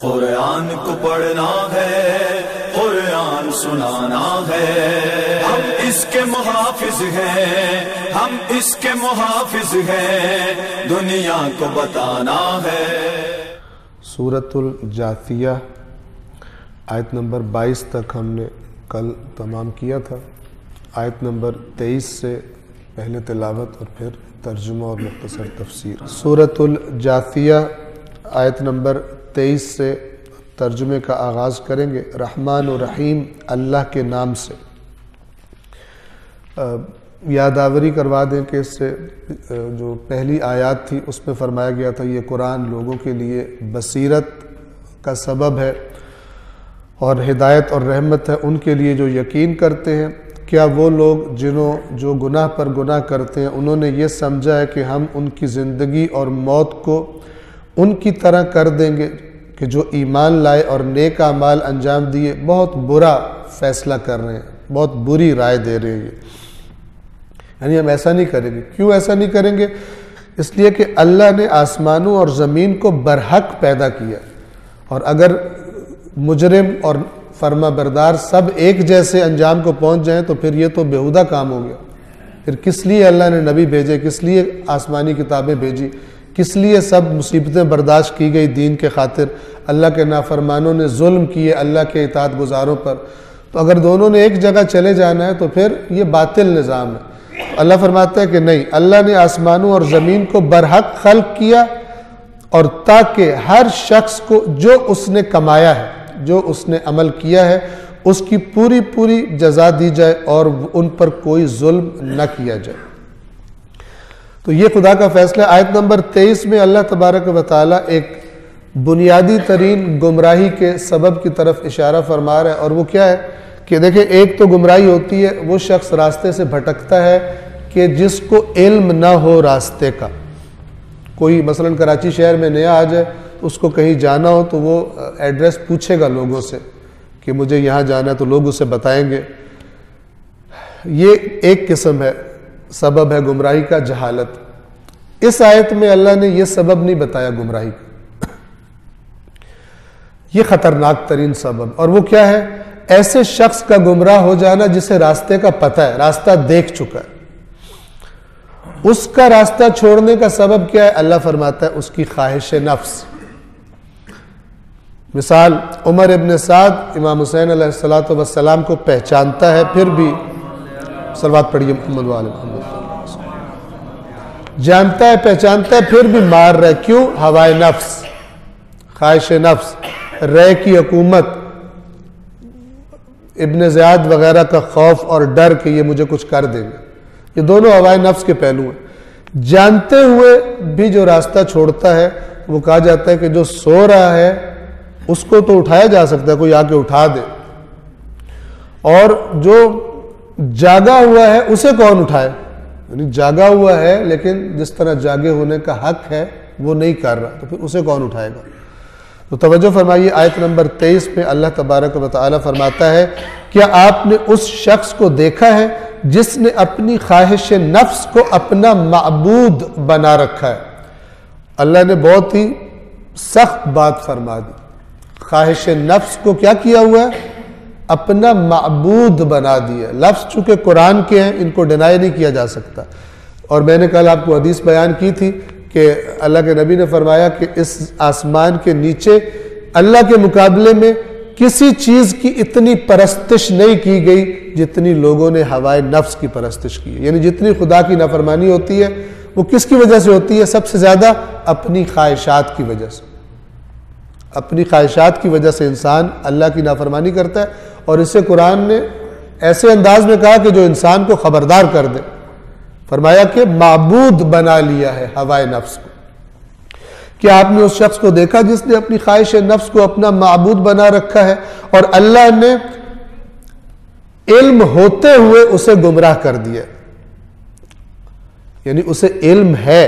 قرآن کو پڑھنا ہے، قرآن سنانا ہے، ہم اس کے محافظ ہیں، ہم اس کے محافظ ہیں، دنیا کو بتانا ہے۔ سورۃ الجاثیہ آیت نمبر 22 تک ہم نے کل تمام کیا تھا۔ آیت نمبر 23 سے پہلے تلاوت اور پھر ترجمہ اور مختصر تفسیر۔ سورۃ الجاثیہ آیت نمبر 23 سے ترجمے کا آغاز کریں گے۔ رحمان و رحیم اللہ کے نام سے۔ یادآوری کروا دیں کہ اس سے جو پہلی آیات تھی اس میں فرمایا گیا تھا یہ قرآن لوگوں کے لیے بصیرت کا سبب ہے اور ہدایت اور رحمت ہے ان کے لیے جو یقین کرتے ہیں۔ کیا وہ لوگ جو گناہ پر گناہ کرتے ہیں انہوں نے یہ سمجھا ہے کہ ہم ان کی زندگی اور موت کو ان کی طرح کر دیں گے کہ جو ایمان لائے اور نیک اعمال انجام دیے؟ بہت برا فیصلہ کر رہے ہیں، بہت بری رائے دے رہے ہیں۔ یعنی ہم ایسا نہیں کریں گے۔ کیوں ایسا نہیں کریں گے؟ اس لیے کہ اللہ نے آسمانوں اور زمین کو برحق پیدا کیا، اور اگر مجرم اور فرما بردار سب ایک جیسے انجام کو پہنچ جائیں تو پھر یہ تو بیہودہ کام ہو گیا۔ پھر کس لیے اللہ نے نبی بھیجے، کس لیے آسمانی کتابیں بھیجی، کس لیے سب مصیبتیں برداشت کی گئی دین کے خاطر؟ اللہ کے نافرمانوں نے ظلم کیے اللہ کے اطاعت گزاروں پر۔ تو اگر دونوں نے ایک جگہ چلے جانا ہے تو پھر یہ باطل نظام ہے۔ اللہ فرماتا ہے کہ نہیں، اللہ نے آسمانوں اور زمین کو برحق خلق کیا، اور تاکہ ہر شخص کو جو اس نے کمایا ہے، جو اس نے عمل کیا ہے، اس کی پوری پوری جزا دی جائے اور ان پر کوئی ظلم نہ کیا جائے۔ تو یہ خدا کا فیصلہ ہے۔ آیت نمبر 23 میں اللہ تبارک و تعالیٰ ایک بنیادی ترین گمراہی کے سبب کی طرف اشارہ فرما رہا ہے، اور وہ کیا ہے کہ دیکھیں، ایک تو گمراہی ہوتی ہے وہ شخص راستے سے بھٹکتا ہے کہ جس کو علم نہ ہو راستے کا۔ کوئی مثلا کراچی شہر میں نیا آ جائے، اس کو کہیں جانا ہو تو وہ ایڈریس پوچھے گا لوگوں سے کہ مجھے یہاں جانا ہے، تو لوگ اسے بتائیں گے۔ یہ ایک قسم ہے، سبب ہے گمراہی کا، جہالت۔ اس آیت میں اللہ نے یہ سبب نہیں بتایا گمراہی کا، یہ خطرناک ترین سبب، اور وہ کیا ہے؟ ایسے شخص کا گمراہ ہو جانا جسے راستے کا پتہ ہے، راستہ دیکھ چکا ہے۔ اس کا راستہ چھوڑنے کا سبب کیا ہے؟ اللہ فرماتا ہے اس کی خواہش نفس۔ مثال، عمر ابن سعد امام حسین علیہ السلام کو پہچانتا ہے، پھر بھی صلوات پڑھیے محمد وآل محمد، جانتا ہے پہچانتا ہے پھر بھی مار رہا ہے۔ کیوں؟ ہوائے نفس، خواہش نفس، رے کی حکومت، ابن زیاد وغیرہ کا خوف اور ڈر کہ یہ مجھے کچھ کر دیں گے۔ یہ دونوں ہوائے نفس کے پہلو ہیں۔ جانتے ہوئے بھی جو راستہ چھوڑتا ہے، وہ کہا جاتا ہے کہ جو سو رہا ہے اس کو تو اٹھایا جا سکتا ہے، کوئی آ کے اٹھا دے، اور جو جاگا ہوا ہے اسے کون اٹھائے؟ یعنی جاگا ہوا ہے لیکن جس طرح جاگے ہونے کا حق ہے وہ نہیں کر رہا، تو پھر اسے کون اٹھائے گا؟ تو توجہ فرمائیے، آیت نمبر 23 میں اللہ تبارک و تعالیٰ فرماتا ہے، کیا آپ نے اس شخص کو دیکھا ہے جس نے اپنی خواہش نفس کو اپنا معبود بنا رکھا ہے؟ اللہ نے بہت ہی سخت بات فرما دی۔ خواہش نفس کو کیا کیا ہوا ہے؟ اپنا معبود بنا دیا۔ لفظ چونکہ قرآن کے ہیں، ان کو ڈینائی نہیں کیا جا سکتا، اور میں نے کل آپ کو حدیث بیان کی تھی کہ اللہ کے نبی نے فرمایا کہ اس آسمان کے نیچے اللہ کے مقابلے میں کسی چیز کی اتنی پرستش نہیں کی گئی جتنی لوگوں نے ہوائے نفس کی پرستش کی ہے۔ یعنی جتنی خدا کی نافرمانی ہوتی ہے وہ کس کی وجہ سے ہوتی ہے؟ سب سے زیادہ اپنی خواہشات کی وجہ سے۔ اپنی خواہشات کی وجہ سے انسان اللہ کی نافرمانی کرتا ہے، اور اسے قرآن نے ایسے انداز میں کہا کہ جو انسان کو خبردار کر دے۔ فرمایا کہ معبود بنا لیا ہے ہوائے نفس کو۔ کیا آپ نے اس شخص کو دیکھا جس نے اپنی خواہش نفس کو اپنا معبود بنا رکھا ہے، اور اللہ نے علم ہوتے ہوئے اسے گمراہ کر دیا؟ یعنی اسے علم ہے،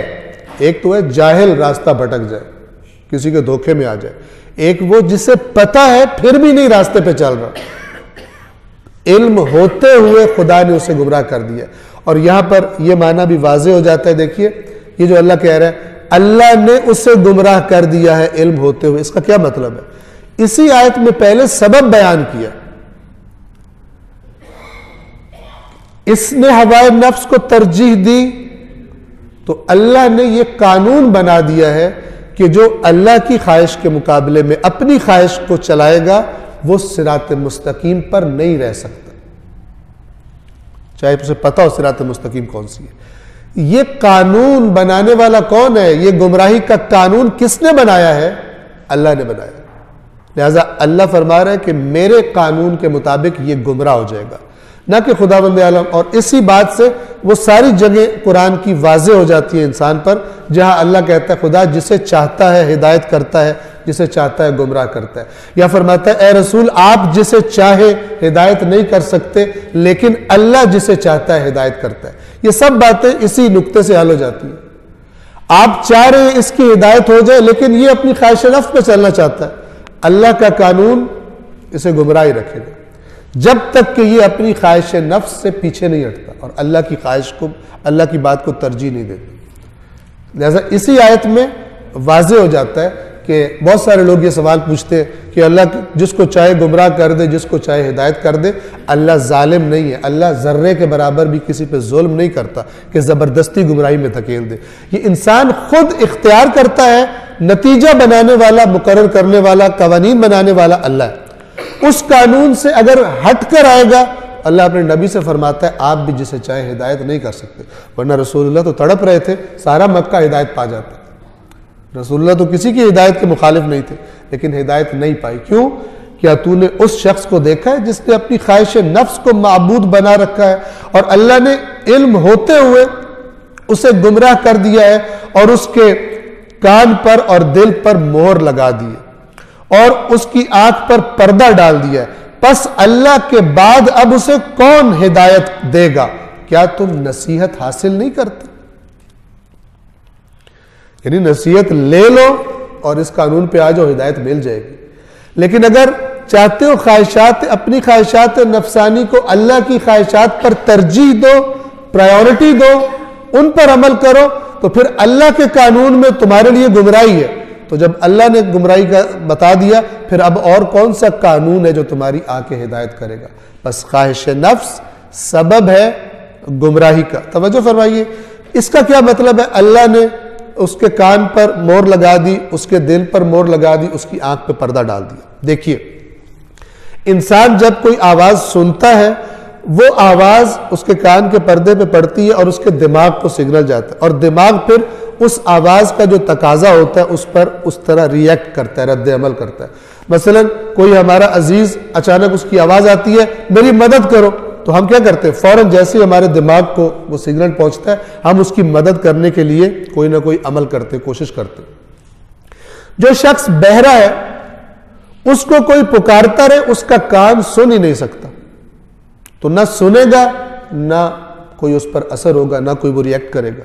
ایک تو ہے جاہل راستہ بھٹک جائے، کسی کے دھوکے میں آ جائے، ایک وہ جسے پتہ ہے پھر بھی نہیں راستے پہ چل رہا۔ علم ہوتے ہوئے خدا نے اسے گمراہ کر دیا۔ اور یہاں پر یہ معنی بھی واضح ہو جاتا ہے، دیکھیے یہ جو اللہ کہہ رہا ہے اللہ نے اسے گمراہ کر دیا ہے علم ہوتے ہوئے. اس کا کیا مطلب ہے؟ اسی آیت میں پہلے سبب بیان کیا. اس نے ہوائے نفس کو ترجیح دی تو اللہ نے یہ قانون بنا دیا ہے کہ جو اللہ کی خواہش کے مقابلے میں اپنی خواہش کو چلائے گا وہ صراط مستقیم پر نہیں رہ سکتا، چاہے اسے پتا ہو صراط مستقیم کون سی ہے. یہ قانون بنانے والا کون ہے؟ یہ گمراہی کا قانون کس نے بنایا ہے؟ اللہ نے بنایا. لہذا اللہ فرما رہا ہے کہ میرے قانون کے مطابق یہ گمراہ ہو جائے گا، نہ کہ خداوند عالم. اور اسی بات سے وہ ساری جگہ قرآن کی واضح ہو جاتی ہے انسان پر، جہاں اللہ کہتا ہے خدا جسے چاہتا ہے ہدایت کرتا ہے، جسے چاہتا ہے گمراہ کرتا ہے. یا فرماتا ہے اے رسول آپ جسے چاہے ہدایت نہیں کر سکتے، لیکن اللہ جسے چاہتا ہے ہدایت کرتا ہے. یہ سب باتیں اسی نقطے سے حل ہو جاتی ہیں. آپ چاہ رہے ہیں اس کی ہدایت ہو جائے، لیکن یہ اپنی خواہش نفس پہ چلنا چاہتا ہے. اللہ کا قانون اسے گمراہ ہی رکھے گا جب تک کہ یہ اپنی خواہش نفس سے پیچھے نہیں ہٹتا اور اللہ کی خواہش کو، اللہ کی بات کو ترجیح نہیں دیتا. لہذا اسی آیت میں واضح ہو جاتا ہے کہ بہت سارے لوگ یہ سوال پوچھتے ہیں کہ اللہ جس کو چاہے گمراہ کر دے، جس کو چاہے ہدایت کر دے. اللہ ظالم نہیں ہے، اللہ ذرے کے برابر بھی کسی پہ ظلم نہیں کرتا کہ زبردستی گمراہی میں دھکیل دے. یہ انسان خود اختیار کرتا ہے. نتیجہ بنانے والا، مقرر کرنے والا، قوانین بنانے والا اللہ ہے. اس قانون سے اگر ہٹ کر آئے گا، اللہ اپنے نبی سے فرماتا ہے آپ بھی جسے چاہے ہدایت نہیں کر سکتے. ورنہ رسول اللہ تو تڑپ رہے تھے، سارا مکہ ہدایت پا جاتا. رسول اللہ تو کسی کی ہدایت کے مخالف نہیں تھے، لیکن ہدایت نہیں پائی. کیوں؟ کیا تو نے اس شخص کو دیکھا ہے جس نے اپنی خواہش نفس کو معبود بنا رکھا ہے اور اللہ نے علم ہوتے ہوئے اسے گمراہ کر دیا ہے اور اس کے کان پر اور دل پر مہر لگا دی ہے اور اس کی آنکھ پر پردہ ڈال دیا ہے. پس اللہ کے بعد اب اسے کون ہدایت دے گا؟ کیا تم نصیحت حاصل نہیں کرتے؟ یعنی نصیحت لے لو اور اس قانون پہ آ جاؤ، ہدایت مل جائے گی. لیکن اگر چاہتے ہو خواہشات، اپنی خواہشات نفسانی کو اللہ کی خواہشات پر ترجیح دو، پرائیورٹی دو، ان پر عمل کرو، تو پھر اللہ کے قانون میں تمہارے لیے گمراہی ہے. تو جب اللہ نے گمراہی کا بتا دیا، پھر اب اور کون سا قانون ہے جو تمہاری آ کے ہدایت کرے گا؟ بس خواہش نفس سبب ہے گمراہی کا. توجہ فرمائیے، اس کا کیا مطلب ہے؟ اللہ نے اس کے کان پر مہر لگا دی، اس کے دل پر مہر لگا دی، اس کی آنکھ پہ پردہ ڈال دیا. دیکھیے، انسان جب کوئی آواز سنتا ہے، وہ آواز اس کے کان کے پردے پہ پڑتی ہے اور اس کے دماغ کو سگنل جاتا ہے، اور دماغ پھر اس آواز کا جو تقاضا ہوتا ہے اس پر اس طرح ریئیکٹ کرتا ہے، رد عمل کرتا ہے. مثلا کوئی ہمارا عزیز اچانک اس کی آواز آتی ہے میری مدد کرو، تو ہم کیا کرتے ہیں؟ فوراً جیسے ہمارے دماغ کو وہ سگنل پہنچتا ہے، ہم اس کی مدد کرنے کے لیے کوئی نہ کوئی عمل کرتے، کوشش کرتے. جو شخص بہرا ہے اس کو کوئی پکارتا رہے، اس کا کان سن ہی نہیں سکتا، تو نہ سنے گا، نہ کوئی اس پر اثر ہوگا، نہ کوئی وہ ریئیکٹ کرے گا.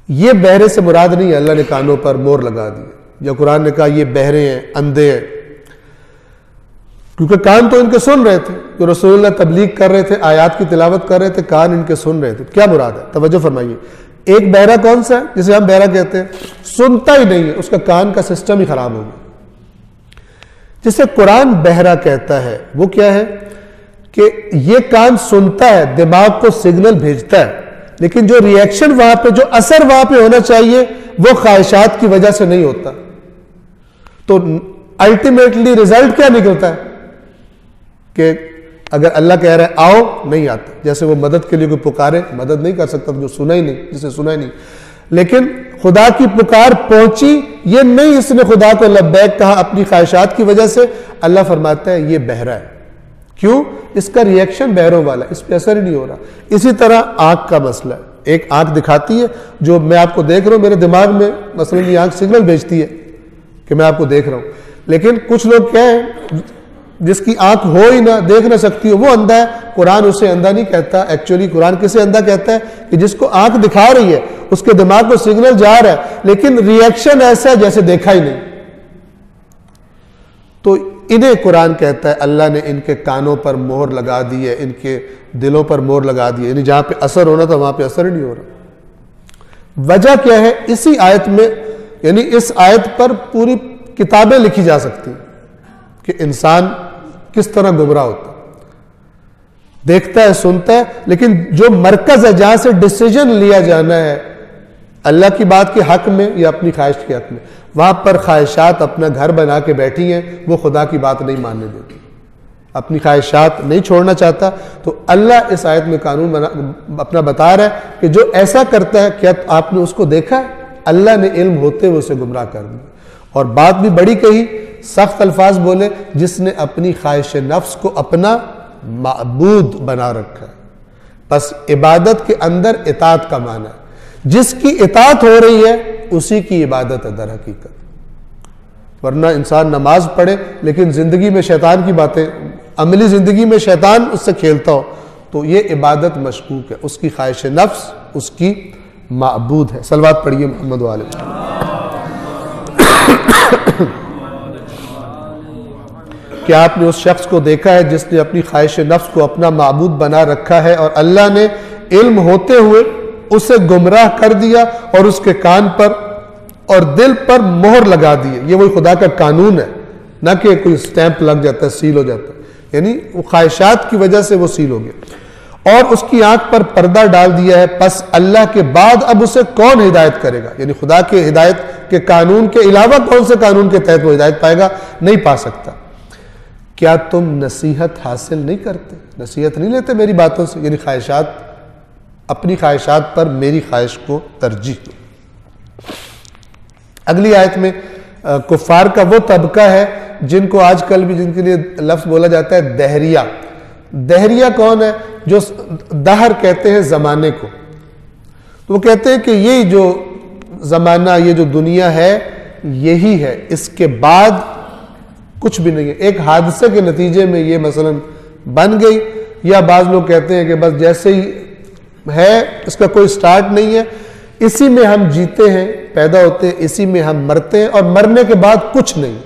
یہ بہرے سے مراد نہیں ہے اللہ نے کانوں پر مہر لگا دی، یا قرآن نے کہا یہ بہرے ہیں، اندھے ہیں، کیونکہ کان تو ان کے سن رہے تھے. جو رسول اللہ تبلیغ کر رہے تھے، آیات کی تلاوت کر رہے تھے، کان ان کے سن رہے تھے. کیا مراد ہے؟ توجہ فرمائیے. ایک بہرا کون سا ہے؟ جسے ہم بہرا کہتے ہیں، سنتا ہی نہیں ہے، اس کا کان کا سسٹم ہی خراب ہو گیا. جسے قرآن بہرا کہتا ہے وہ کیا ہے؟ کہ یہ کان سنتا ہے، دماغ کو سگنل بھیجتا ہے، لیکن جو ریئیکشن وہاں پہ، جو اثر وہاں پہ ہونا چاہیے، وہ خواہشات کی وجہ سے نہیں ہوتا. تو الٹیمیٹلی رزلٹ کیا نکلتا ہے؟ کہ اگر اللہ کہہ رہا ہے آؤ، نہیں آتا. جیسے وہ مدد کے لیے کوئی پکارے، مدد نہیں کر سکتا جو سنا ہی نہیں، جسے سنا ہی نہیں. لیکن خدا کی پکار پہنچی، یہ نہیں اس نے خدا کو لبیک کہا اپنی خواہشات کی وجہ سے. اللہ فرماتا ہے یہ بہرا ہے. کیوں؟ اس کا ریئیکشن بہروں والا، اس پہ اثر ہی نہیں ہو رہا. اسی طرح آنکھ کا مسئلہ ہے. ایک آنکھ دکھاتی ہے، جو میں آپ کو دیکھ رہا ہوں، میرے دماغ میں مثلا یہ آنکھ سگنل بھیجتی ہے کہ میں آپ کو دیکھ رہا ہوں. لیکن کچھ لوگ کیا ہیں، جس کی آنکھ ہو ہی نہ، دیکھ نہ سکتی ہو، وہ اندھا ہے. قرآن اسے اندھا نہیں کہتا. ایکچولی قرآن کسے اندھا کہتا ہے؟ کہ جس کو آنکھ دکھا رہی ہے، اس کے دماغ کو سگنل جا رہا ہے، لیکن ریئیکشن ایسا ہے جیسے دیکھا ہی نہیں. تو انہیں قرآن کہتا ہے اللہ نے ان کے کانوں پر مہر لگا دی ہے، ان کے دلوں پر مہر لگا دی ہے. یعنی جہاں پہ اثر ہونا تھا وہاں پہ اثر ہی نہیں ہو رہا. وجہ کیا ہے؟ اسی آیت میں، یعنی اس آیت پر پوری کتابیں لکھی جا سکتی ہیں کہ انسان کس طرح گمراہ ہوتا ہے، دیکھتا ہے، سنتا ہے، لیکن جو مرکز ہے جہاں سے ڈیسیجن لیا جانا ہے اللہ کی بات کے حق میں یا اپنی خواہش کے حق میں، وہاں پر خواہشات اپنا گھر بنا کے بیٹھی ہیں، وہ خدا کی بات نہیں ماننے دیتی، اپنی خواہشات نہیں چھوڑنا چاہتا۔ تو اللہ اس آیت میں قانون اپنا بتا رہا ہے کہ جو ایسا کرتا ہے، کیا آپ نے اس کو دیکھا ہے؟ اللہ نے علم ہوتے ہوئے اسے گمراہ کر دیا۔ اور بات بھی بڑی کہی، سخت الفاظ بولے، جس نے اپنی خواہش نفس کو اپنا معبود بنا رکھا ہے۔ بس عبادت کے اندر اطاعت کا معنی ہے، جس کی اطاعت ہو رہی ہے اسی کی عبادت ہے در حقیقت۔ ورنہ انسان نماز پڑھے لیکن زندگی میں شیطان کی باتیں، عملی زندگی میں شیطان اس سے کھیلتا ہو، تو یہ عبادت مشکوک ہے، اس کی خواہش نفس اس کی معبود ہے۔ صلوات پڑھیے محمد و آل محمد۔ کیا آپ نے اس شخص کو دیکھا ہے جس نے اپنی خواہش نفس کو اپنا معبود بنا رکھا ہے اور اللہ نے علم ہوتے ہوئے اسے گمراہ کر دیا اور اس کے کان پر اور دل پر مہر لگا دی؟ یہ وہی خدا کا قانون ہے، نہ کہ کوئی سٹیمپ لگ جاتا ہے، سیل ہو جاتا ہے، یعنی وہ خواہشات کی وجہ سے وہ سیل ہو گیا۔ اور اس کی آنکھ پر پردہ ڈال دیا ہے، پس اللہ کے بعد اب اسے کون ہدایت کرے گا؟ یعنی خدا کے ہدایت کے قانون کے علاوہ کون سے قانون کے تحت وہ ہدایت پائے گا؟ نہیں پا سکتا۔ کیا تم نصیحت حاصل نہیں کرتے؟ نصیحت نہیں لیتے میری باتوں سے؟ یعنی خواہشات، اپنی خواہشات پر میری خواہش کو ترجیح دو۔ اگلی آیت میں کفار کا وہ طبقہ ہے جن کو آج کل بھی، جن کے لیے لفظ بولا جاتا ہے دہریہ۔ دہریہ کون ہے؟ جو دہر کہتے ہیں زمانے کو، تو وہ کہتے ہیں کہ یہ جو زمانہ، یہ جو دنیا ہے یہی ہے، اس کے بعد کچھ بھی نہیں ہے۔ ایک حادثے کے نتیجے میں یہ مثلا بن گئی، یا بعض لوگ کہتے ہیں کہ بس جیسے ہی ہے اس کا کوئی سٹارٹ نہیں ہے، اسی میں ہم جیتے ہیں، پیدا ہوتے ہیں، اسی میں ہم مرتے ہیں، اور مرنے کے بعد کچھ نہیں،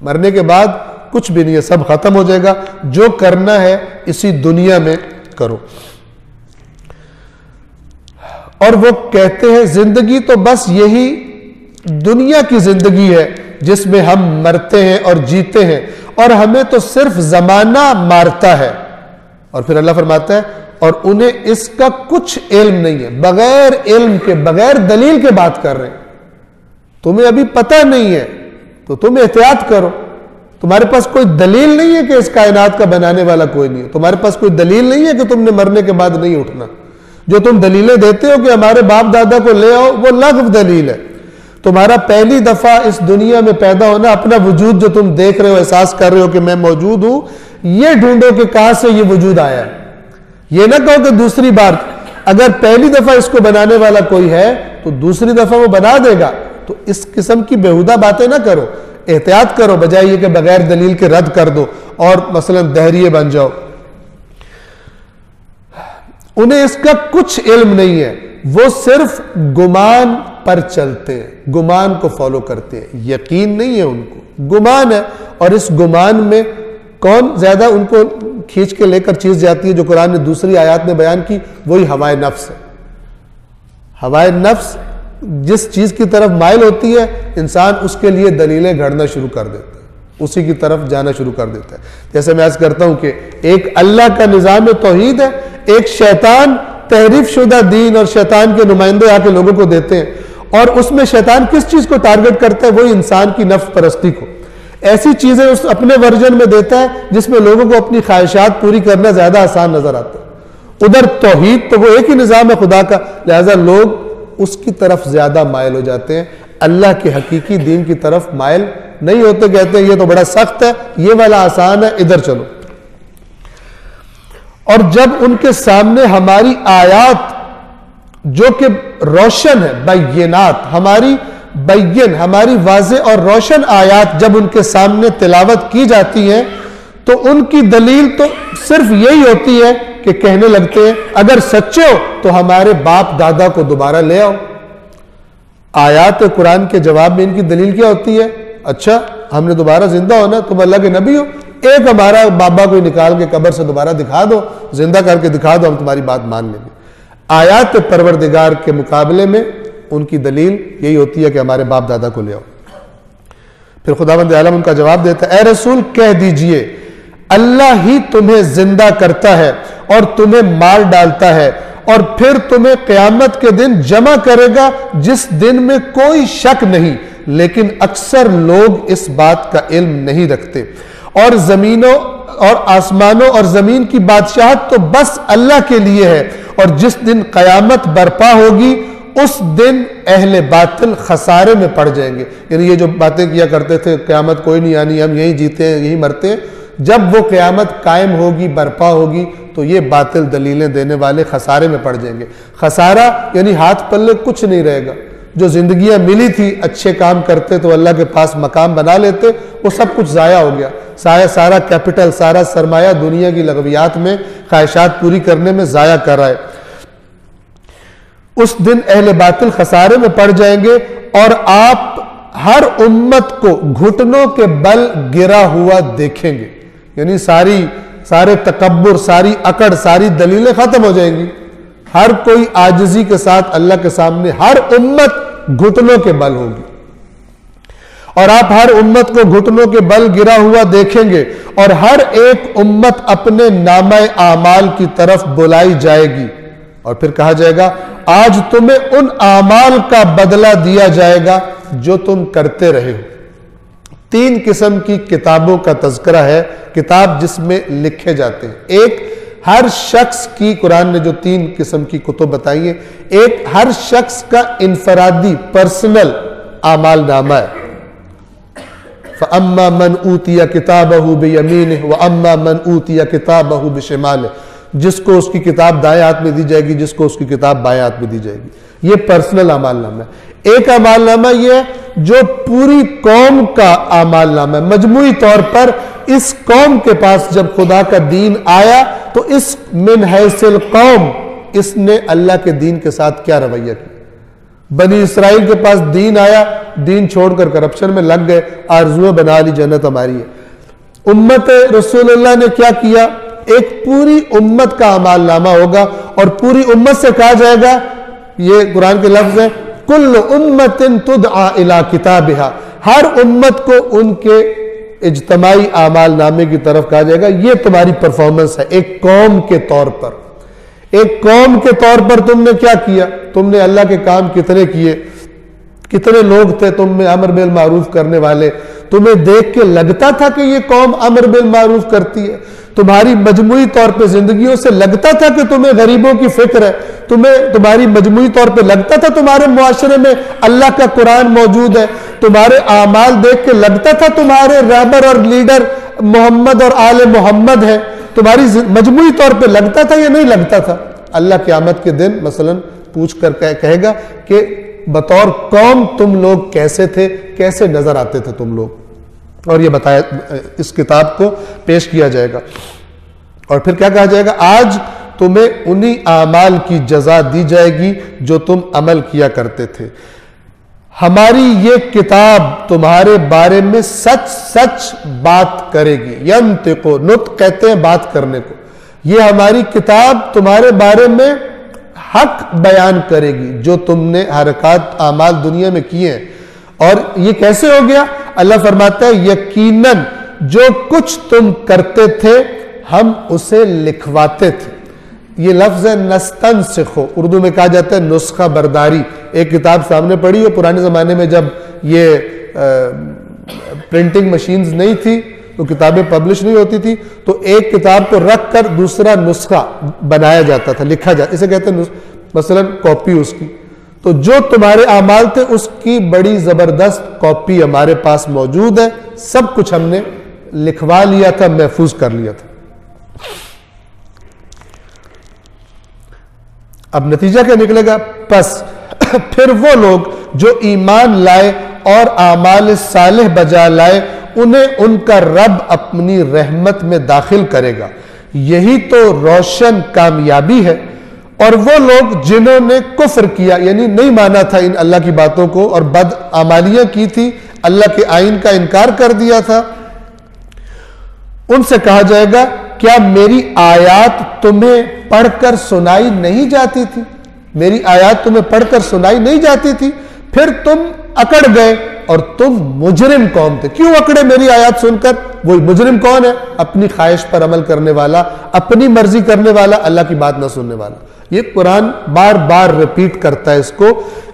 مرنے کے بعد کچھ بھی نہیں ہے، سب ختم ہو جائے گا، جو کرنا ہے اسی دنیا میں کرو۔ اور وہ کہتے ہیں زندگی تو بس یہی دنیا کی زندگی ہے جس میں ہم مرتے ہیں اور جیتے ہیں، اور ہمیں تو صرف زمانہ مارتا ہے۔ اور پھر اللہ فرماتا ہے اور انہیں اس کا کچھ علم نہیں ہے، بغیر علم کے، بغیر دلیل کے بات کر رہے ہیں۔ تمہیں ابھی پتہ نہیں ہے تو تم احتیاط کرو، تمہارے پاس کوئی دلیل نہیں ہے کہ اس کائنات کا بنانے والا کوئی نہیں ہے، تمہارے پاس کوئی دلیل نہیں ہے کہ تم نے مرنے کے بعد نہیں اٹھنا۔ جو تم دلیلیں دیتے ہو کہ ہمارے باپ دادا کو لے آؤ، وہ لغو دلیل ہے۔ تمہارا پہلی دفعہ اس دنیا میں پیدا ہونا، اپنا وجود جو تم دیکھ رہے ہو، احساس کر رہے ہو کہ میں موجود ہوں، یہ ڈھونڈو کہ کہاں سے یہ وجود آیا ہے۔ یہ نہ کہو کہ دوسری بار، اگر پہلی دفعہ اس کو بنانے والا کوئی ہے تو دوسری دفعہ وہ بنا دے گا۔ تو اس قسم کی بیہودہ باتیں نہ کرو، احتیاط کرو، بجائے یہ کہ بغیر دلیل کے رد کر دو اور مثلا دہریے بن جاؤ۔ انہیں اس کا کچھ علم نہیں ہے، وہ صرف گمان پر چلتے ہیں، گمان کو فالو کرتے ہیں، یقین نہیں ہے ان کو، گمان ہے۔ اور اس گمان میں کون زیادہ ان کو کھینچ کے لے کر چیز جاتی ہے، جو قرآن نے دوسری آیات میں بیان کی، وہی ہوائے نفس ہے۔ ہوائے نفس جس چیز کی طرف مائل ہوتی ہے، انسان اس کے لیے دلیلیں گھڑنا شروع کر دیتا ہے، اسی کی طرف جانا شروع کر دیتا ہے۔ جیسے میں عرض کرتا ہوں کہ ایک اللہ کا نظام توحید ہے، ایک شیطان تحریف شدہ دین اور شیطان کے نمائندے آ کے لوگوں کو دیتے ہیں، اور اس میں شیطان کس چیز کو ٹارگٹ کرتا ہے؟ وہی انسان کی نفس پرستی کو۔ ایسی چیزیں اس اپنے ورژن میں دیتا ہے جس میں لوگوں کو اپنی خواہشات پوری کرنا زیادہ آسان نظر آتا ہے۔ ادھر توحید تو وہ ایک ہی نظام ہے خدا کا، لہذا لوگ اس کی طرف زیادہ مائل ہو جاتے ہیں، اللہ کے حقیقی دین کی طرف مائل نہیں ہوتے، کہتے ہیں یہ تو بڑا سخت ہے، یہ والا آسان ہے، ادھر چلو۔ اور جب ان کے سامنے ہماری آیات جو کہ روشن ہے، بینات، ہماری بین، ہماری واضح اور روشن آیات جب ان کے سامنے تلاوت کی جاتی ہیں، تو ان کی دلیل تو صرف یہی ہوتی ہے کہ کہنے لگتے ہیں اگر سچے ہو تو ہمارے باپ دادا کو دوبارہ لے آؤ۔ آیات قرآن کے جواب میں ان کی دلیل کیا ہوتی ہے؟ اچھا ہم نے دوبارہ زندہ ہونا، تم اللہ کے نبی ہو، ایک ہمارا بابا کو نکال کے قبر سے دوبارہ دکھا دو، زندہ کر کے دکھا دو، ہم تمہاری بات مان لیں گے۔ آیات پروردگار کے مقابلے میں ان کی دلیل یہی ہوتی ہے کہ ہمارے باپ دادا کو لے آؤ۔ پھر خداوند عالم ان کا جواب دیتا ہے، اے رسول کہہ دیجئے اللہ ہی تمہیں زندہ کرتا ہے اور تمہیں مار ڈالتا ہے اور پھر تمہیں قیامت کے دن جمع کرے گا جس دن میں کوئی شک نہیں، لیکن اکثر لوگ اس بات کا علم نہیں رکھتے۔ اور زمینوں اور آسمانوں اور زمین کی بادشاہت تو بس اللہ کے لیے ہے، اور جس دن قیامت برپا ہوگی اس دن اہل باطل خسارے میں پڑ جائیں گے۔ یعنی یہ جو باتیں کیا کرتے تھے قیامت کوئی نہیں آنی، ہم یہیں جیتے ہیں یہیں مرتے ہیں، جب وہ قیامت قائم ہوگی برپا ہوگی تو یہ باطل دلیلیں دینے والے خسارے میں پڑ جائیں گے۔ خسارہ یعنی ہاتھ پلے کچھ نہیں رہے گا۔ جو زندگیاں ملی تھی اچھے کام کرتے تو اللہ کے پاس مقام بنا لیتے، وہ سب کچھ ضائع ہو گیا۔ سارا کیپٹل، سارا سرمایہ دنیا کی لغویات میں، خواہشات پوری کرنے میں ضائع کر رہا ہے۔ اس دن اہل باطل خسارے میں پڑ جائیں گے اور آپ ہر امت کو گھٹنوں کے بل گرا ہوا دیکھیں گے۔ یعنی سارے تکبر، ساری اکڑ، ساری دلیلیں ختم ہو جائیں گی۔ ہر کوئی عاجزی کے ساتھ اللہ کے سامنے، ہر امت گھٹنوں کے بل ہوگی، اور آپ ہر امت کو گھٹنوں کے بل گرا ہوا دیکھیں گے، اور ہر ایک امت اپنے نامہ اعمال کی طرف بلائی جائے گی، اور پھر کہا جائے گا آج تمہیں ان اعمال کا بدلہ دیا جائے گا جو تم کرتے رہے ہو۔ 3 قسم کی کتابوں کا تذکرہ ہے، کتاب جس میں لکھے جاتے ہیں۔ ایک ہر شخص کی، قرآن نے جو 3 قسم کی کتب بتائی ہیں، ایک ہر شخص کا انفرادی پرسنل اعمال نامہ ہے۔ فَأَمَّا مَنْ أُوتِيَ كِتَابَهُ بِيَمِينِهِ وَأَمَّا مَنْ أُوتِيَ كِتَابَهُ بِشِمَالِهِ، جس کو اس کی کتاب دائیں ہاتھ میں دی جائے گی، جس کو اس کی کتاب بائیں ہاتھ میں دی جائے گی۔ یہ پرسنل اعمال نامہ ہے۔ ایک اعمال نامہ یہ ہے جو پوری قوم کا اعمال نامہ ہے، مجموعی طور پر اس قوم کے پاس جب خدا کا دین آیا تو اس من حیث القوم اس نے اللہ کے دین کے ساتھ کیا رویہ کیا۔ بنی اسرائیل کے پاس دین آیا، دین چھوڑ کر کرپشن میں لگ گئے، آرزویں بنا لی جنت ہماری ہے۔ امت رسول اللہ نے کیا کیا؟ ایک پوری امت کا اعمال نامہ ہوگا، اور پوری امت سے کہا جائے گا، یہ قرآن کے لفظ ہے، کل امت تدعا الی کتابہا، ہر امت کو ان کے اجتماعی اعمال نامے کی طرف کہا جائے گا یہ تمہاری پرفارمنس ہے ایک قوم کے طور پر۔ ایک قوم کے طور پر تم نے کیا کیا؟ تم نے اللہ کے کام کتنے کیے؟ کتنے لوگ تھے تم میں امر بالمعروف کرنے والے؟ تمہیں دیکھ کے لگتا تھا کہ یہ قوم امر بالمعروف کرتی ہے؟ تمہاری مجموعی طور پہ زندگیوں سے لگتا تھا کہ تمہیں غریبوں کی فکر ہے؟ تمہاری مجموعی طور پہ لگتا تھا تمہارے معاشرے میں اللہ کا قرآن موجود ہے؟ تمہارے اعمال دیکھ کے لگتا تھا تمہارے رہبر اور لیڈر محمد اور آل محمد ہے؟ تمہاری مجموعی طور پہ لگتا تھا یا نہیں لگتا تھا؟ اللہ قیامت کے دن مثلا پوچھ کر کہے گا کہ بطور قوم تم لوگ کیسے تھے، کیسے نظر آتے تھے تم لوگ، اور یہ بتایا، اس کتاب کو پیش کیا جائے گا۔ اور پھر کیا کہا جائے گا؟ آج تمہیں انہی اعمال کی جزا دی جائے گی جو تم عمل کیا کرتے تھے۔ ہماری یہ کتاب تمہارے بارے میں سچ سچ بات کرے گی۔ ینطق، نطق کہتے ہیں بات کرنے کو۔ یہ ہماری کتاب تمہارے بارے میں حق بیان کرے گی جو تم نے حرکات اعمال دنیا میں کیے ہیں۔ اور یہ کیسے ہو گیا؟ اللہ فرماتا ہے یقیناً جو کچھ تم کرتے تھے ہم اسے لکھواتے تھے۔ یہ لفظ ہے نستنسخ، اردو میں کہا جاتا ہے نسخہ برداری۔ ایک کتاب سامنے پڑھی ہو، پرانے زمانے میں جب یہ پرنٹنگ مشینز نہیں تھی تو کتابیں پبلش نہیں ہوتی تھی، تو ایک کتاب کو رکھ کر دوسرا نسخہ بنایا جاتا تھا، لکھا جاتا، اسے کہتے ہیں مثلا کاپی اس کی۔ تو جو تمہارے اعمال تھے اس کی بڑی زبردست کاپی ہمارے پاس موجود ہے، سب کچھ ہم نے لکھوا لیا تھا، محفوظ کر لیا تھا۔ اب نتیجہ کیا نکلے گا؟ پس پھر وہ لوگ جو ایمان لائے اور اعمال صالح بجا لائے انہیں ان کا رب اپنی رحمت میں داخل کرے گا، یہی تو روشن کامیابی ہے۔ اور وہ لوگ جنہوں نے کفر کیا، یعنی نہیں مانا تھا ان اللہ کی باتوں کو اور بد اعمالیاں کی تھی، اللہ کے آئین کا انکار کر دیا تھا، ان سے کہا جائے گا کیا میری آیات تمہیں پڑھ کر سنائی نہیں جاتی تھی؟ میری آیات تمہیں پڑھ کر سنائی نہیں جاتی تھی؟ پھر تم اکڑ گئے اور تم مجرم قوم تھے۔ کیوں اکڑے میری آیات سن کر؟ وہی مجرم کون ہے؟ اپنی خواہش پر عمل کرنے والا، اپنی مرضی کرنے والا، اللہ کی بات نہ سننے والا۔ یہ قرآن بار بار ریپیٹ کرتا ہے اس کو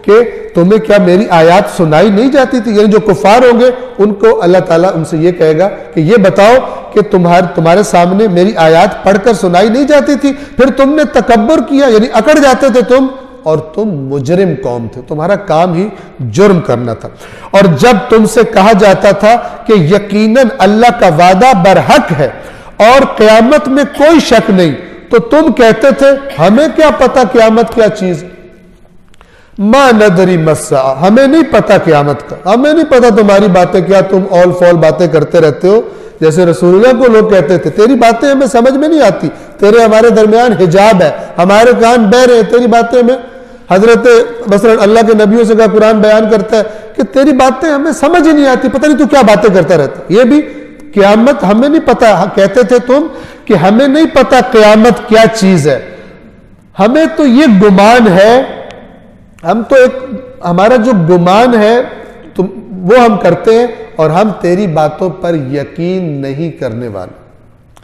کہ تمہیں کیا میری آیات سنائی نہیں جاتی تھی؟ یعنی جو کفار ہوں گے ان کو اللہ تعالیٰ ان سے یہ کہے گا کہ یہ بتاؤ کہ تمہارے سامنے میری آیات پڑھ کر سنائی نہیں جاتی تھی، پھر تم نے تکبر کیا، یعنی اکڑ جاتے تھے تم، اور تم مجرم قوم تھے، تمہارا کام ہی جرم کرنا تھا۔ اور جب تم سے کہا جاتا تھا کہ یقیناً اللہ کا وعدہ برحق ہے اور قیامت میں کوئی شک نہیں، تو تم کہتے تھے ہمیں کیا پتا قیامت کیا چیز، ما ندری مسا، ہمیں نہیں پتا قیامت کا، ہمیں نہیں پتا تمہاری باتیں کیا، تم اول فول باتیں کرتے رہتے ہو۔ جیسے رسول اللہ کو لوگ کہتے تھے تیری باتیں ہمیں سمجھ میں نہیں آتی، تیرے ہمارے درمیان حجاب ہے، ہمارے کان بہرے ہیں تیری باتیں ہمیں۔ حضرت مثلا اللہ کے نبیوں سے کا قرآن بیان کرتا ہے کہ تیری باتیں ہمیں سمجھ ہی نہیں آتی، پتہ نہیں تو کیا باتیں کرتا رہتا۔ یہ بھی قیامت ہمیں نہیں پتا، کہتے تھے تم کہ ہمیں نہیں پتا قیامت کیا چیز ہے، ہمیں تو یہ گمان ہے، ہم تو ہمارا جو گمان ہے وہ ہم کرتے ہیں، اور ہم تیری باتوں پر یقین نہیں کرنے والے،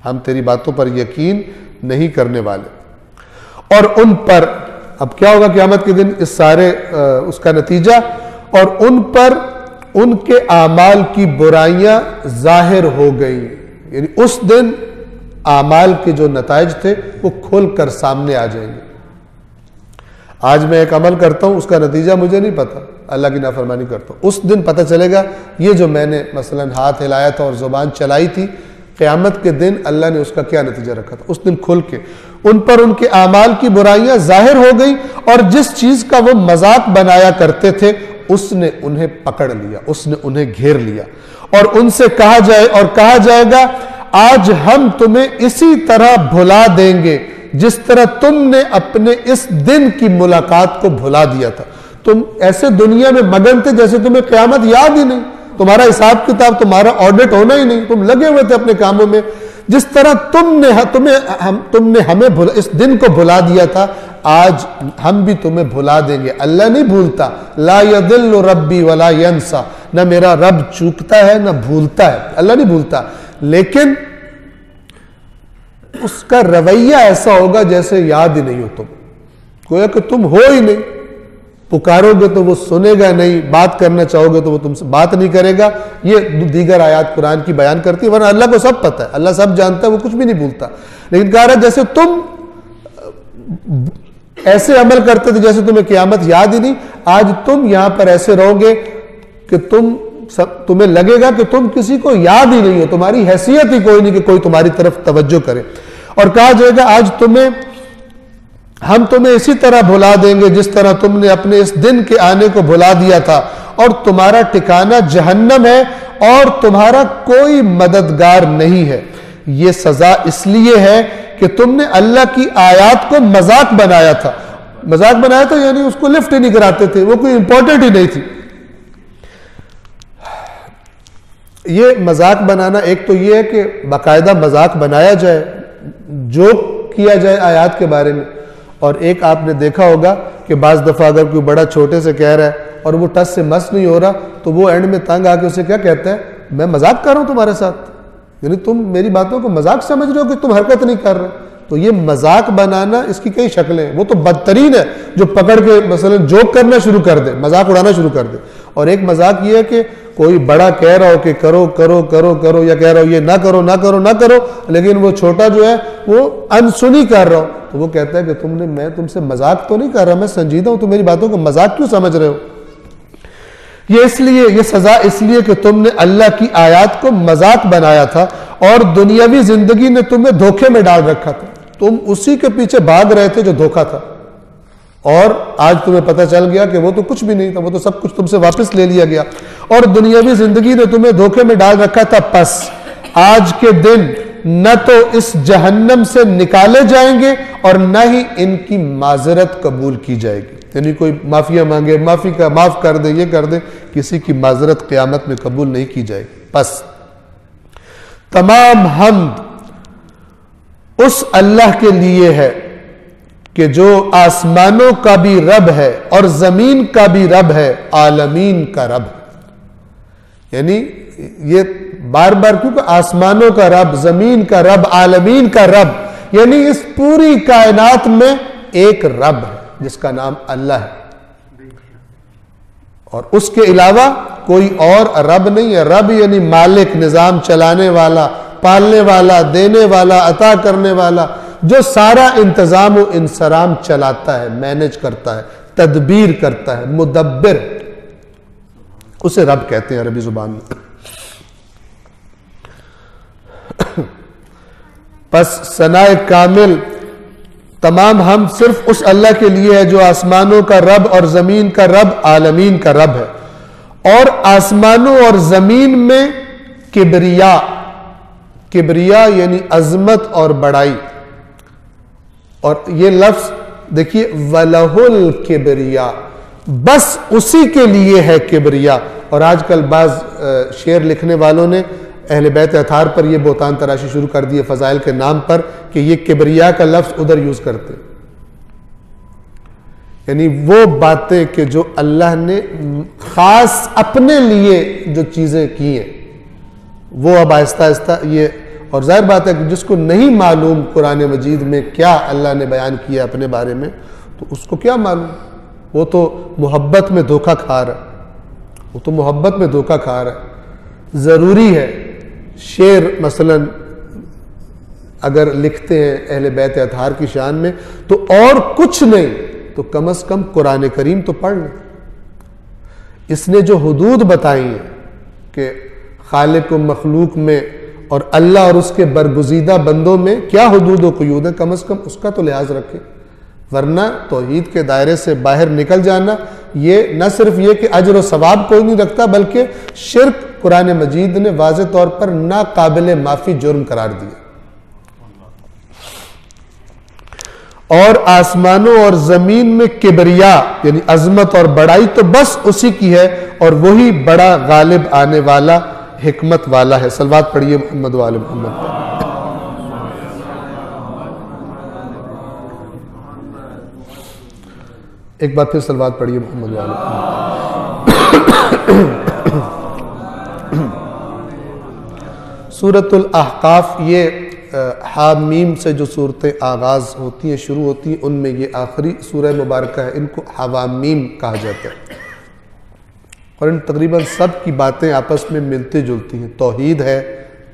ہم تیری باتوں پر یقین نہیں کرنے والے۔ اور ان پر اب کیا ہوگا قیامت کے دن، اس سارے اس کا نتیجہ، اور ان پر ان کے اعمال کی برائیاں ظاہر ہو گئی، یعنی اس دن اعمال کے جو نتائج تھے وہ کھل کر سامنے آ جائیں گے۔ آج میں ایک عمل کرتا ہوں، اس کا نتیجہ مجھے نہیں پتا، اللہ کی نافرمانی کرتا ہوں، اس دن پتہ چلے گا یہ جو میں نے مثلا ہاتھ ہلایا تھا اور زبان چلائی تھی، قیامت کے دن اللہ نے اس کا کیا نتیجہ رکھا تھا، اس دن کھل کے ان پر ان کے اعمال کی برائیاں ظاہر ہو گئی، اور جس چیز کا وہ مذاق بنایا کرتے تھے اس نے انہیں پکڑ لیا، اس نے انہیں گھیر لیا۔ اور ان سے کہا جائے گا آج ہم تمہیں اسی طرح بھلا دیں گے جس طرح تم نے اپنے اس دن کی ملاقات کو بھلا دیا تھا۔ تم ایسے دنیا میں مگن تھے جیسے تمہیں قیامت یاد ہی نہیں، تمہارا حساب کتاب، تمہارا آڈٹ ہونا ہی نہیں، تم لگے ہوئے تھے اپنے کاموں میں۔ جس طرح تم نے ہمیں اس دن کو بھلا دیا تھا، آج ہم بھی تمہیں بھلا دیں گے۔ اللہ نہیں بھولتا، لا یضل ربی ولا ینسا، نہ میرا رب چوکتا ہے نہ بھولتا ہے، اللہ نہیں بھولتا، لیکن اس کا رویہ ایسا ہوگا جیسے یاد ہی نہیں ہو تم، گویا کہ تم ہو ہی نہیں، پکارو گے تو وہ سنے گا نہیں، بات کرنا چاہو گے تو وہ تم سے بات نہیں کرے گا۔ یہ دیگر آیات قرآن کی بیان کرتی ہے، ورنہ اللہ کو سب پتہ ہے، اللہ سب جانتا ہے، وہ کچھ بھی نہیں بھولتا۔ لیکن کہا رہا جیسے تم ایسے عمل کرتے تھے جیسے تمہیں قیامت یاد ہی نہیں، آج تم یہاں پر ایسے رہو گے کہ تمہیں لگے گا کہ تم کسی کو یاد ہی نہیں ہو، تمہاری حیثیت ہی کوئی نہیں کہ کوئی تمہاری طرف توجہ کرے۔ اور کہا جائے گا آج ہم تمہیں اسی طرح بھلا دیں گے جس طرح تم نے اپنے اس دن کے آنے کو بھلا دیا تھا، اور تمہارا ٹھکانہ جہنم ہے اور تمہارا کوئی مددگار نہیں ہے۔ یہ سزا اس لیے ہے کہ تم نے اللہ کی آیات کو مذاق بنایا تھا۔ مذاق بنایا تھا یعنی اس کو لفٹ ہی نہیں کراتے تھے، وہ کوئی امپورٹنٹ ہی نہیں تھی۔ یہ مذاق بنانا ایک تو یہ ہے کہ باقاعدہ مذاق بنایا جائے، جوک کیا جائے آیات کے بارے میں، اور ایک آپ نے دیکھا ہوگا کہ بعض دفعہ اگر کوئی بڑا چھوٹے سے کہہ رہا ہے اور وہ ٹس سے مس نہیں ہو رہا تو وہ اینڈ میں تنگ آ کے اسے کیا کہتا ہے، میں مذاق کر رہا ہوں تمہارے ساتھ، یعنی تم میری باتوں کو مذاق سمجھ رہے ہو کہ تم حرکت نہیں کر رہے۔ تو یہ مذاق بنانا، اس کی کئی شکلیں ہیں، وہ تو بدترین ہے جو پکڑ کے مثلا جوک کرنا شروع کر دے، مذاق اڑانا شروع کر دے۔ اور ایک مذاق یہ ہے کہ کوئی بڑا کہہ رہا ہو کہ کرو کرو کرو کرو، یا کہہ رہا ہو یہ نہ کرو نہ کرو نہ کرو، لیکن وہ چھوٹا جو ہے وہ انسنی کر رہا ہو، تو وہ کہتا ہے کہ میں تم سے مذاق تو نہیں کر رہا، میں سنجیدہ ہوں، تم میری باتوں کو مذاق کیوں سمجھ رہے ہو۔ یہ سزا اس لیے کہ تم نے اللہ کی آیات کو مذاق بنایا تھا اور دنیاوی زندگی نے تمہیں دھوکے میں ڈال رکھا تھا، تم اسی کے پیچھے بھاگ رہے تھے جو دھوکا تھا، اور آج تمہیں پتہ چل گیا کہ وہ تو کچھ بھی نہیں تھا، وہ تو سب کچھ تم سے واپس لے لیا گیا، اور دنیاوی زندگی نے تمہیں دھوکے میں ڈال رکھا تھا۔ پس آج کے دن نہ تو اس جہنم سے نکالے جائیں گے اور نہ ہی ان کی معذرت قبول کی جائے گی، یعنی کوئی معافیاں مانگے، معاف کر دے، یہ کر دے، کسی کی معذرت قیامت میں قبول نہیں کی جائے گی۔ پس تمام حمد اس اللہ کے لیے ہے کہ جو آسمانوں کا بھی رب ہے اور زمین کا بھی رب ہے، عالمین کا رب ہے۔ یعنی یہ بار بار کیونکہ آسمانوں کا رب، زمین کا رب، عالمین کا رب، یعنی اس پوری کائنات میں ایک رب ہے جس کا نام اللہ ہے، اور اس کے علاوہ کوئی اور رب نہیں ہے۔ رب یعنی مالک، نظام چلانے والا، پالنے والا، دینے والا، عطا کرنے والا، جو سارا انتظام و انصرام چلاتا ہے، مینج کرتا ہے، تدبیر کرتا ہے، مدبر، اسے رب کہتے ہیں عربی زبان میں۔ پس ثناء کامل تمام ہم صرف اس اللہ کے لیے ہے جو آسمانوں کا رب اور زمین کا رب، عالمین کا رب ہے۔ اور آسمانوں اور زمین میں کبریا، کبریا یعنی عظمت اور بڑائی، اور یہ لفظ دیکھیے وَلَهُ الْكِبْرِيَا، بس اسی کے لیے ہے کبریا۔ اور آج کل بعض شعر لکھنے والوں نے اہل بیت اطہار پر یہ بہتان تراشی شروع کر دی ہے فضائل کے نام پر، کہ یہ کبریا کا لفظ ادھر یوز کرتے، یعنی وہ باتیں کہ جو اللہ نے خاص اپنے لیے جو چیزیں کی ہیں وہ اب آہستہ آہستہ یہ، اور ظاہر بات ہے کہ جس کو نہیں معلوم قرآن مجید میں کیا اللہ نے بیان کیا اپنے بارے میں، تو اس کو کیا معلوم، وہ تو محبت میں دھوکہ کھا رہا ہے، وہ تو محبت میں دھوکہ کھا رہا ہے۔ ضروری ہے شعر مثلا اگر لکھتے ہیں اہل بیت اطہار کی شان میں تو اور کچھ نہیں تو کم از کم قرآن کریم تو پڑھ لیں۔ اس نے جو حدود بتائی ہیں کہ خالق و مخلوق میں اور اللہ اور اس کے برگزیدہ بندوں میں کیا حدود و قیود ہیں، کم از کم اس کا تو لحاظ رکھیں، ورنہ توحید کے دائرے سے باہر نکل جانا یہ نہ صرف یہ کہ اجر و ثواب کوئی نہیں رکھتا، بلکہ شرک قرآن مجید نے واضح طور پر ناقابل معافی جرم قرار دیا۔ اور آسمانوں اور زمین میں کبریا یعنی عظمت اور بڑائی تو بس اسی کی ہے، اور وہی بڑا غالب آنے والا، حکمت والا ہے۔ صلوات پڑھیے محمد و آل محمد پر۔ ایک بار پھر صلوات پڑھیے محمد و آل محمد۔ سورۃ الاحقاف یہ حامیم سے جو صورتیں آغاز ہوتی ہیں، شروع ہوتی ہیں، ان میں یہ آخری سورہ مبارکہ ہے، ان کو حوامیم کہا جاتا ہے، اور ان تقریباً سب کی باتیں آپس میں ملتی جلتی ہیں۔ توحید ہے،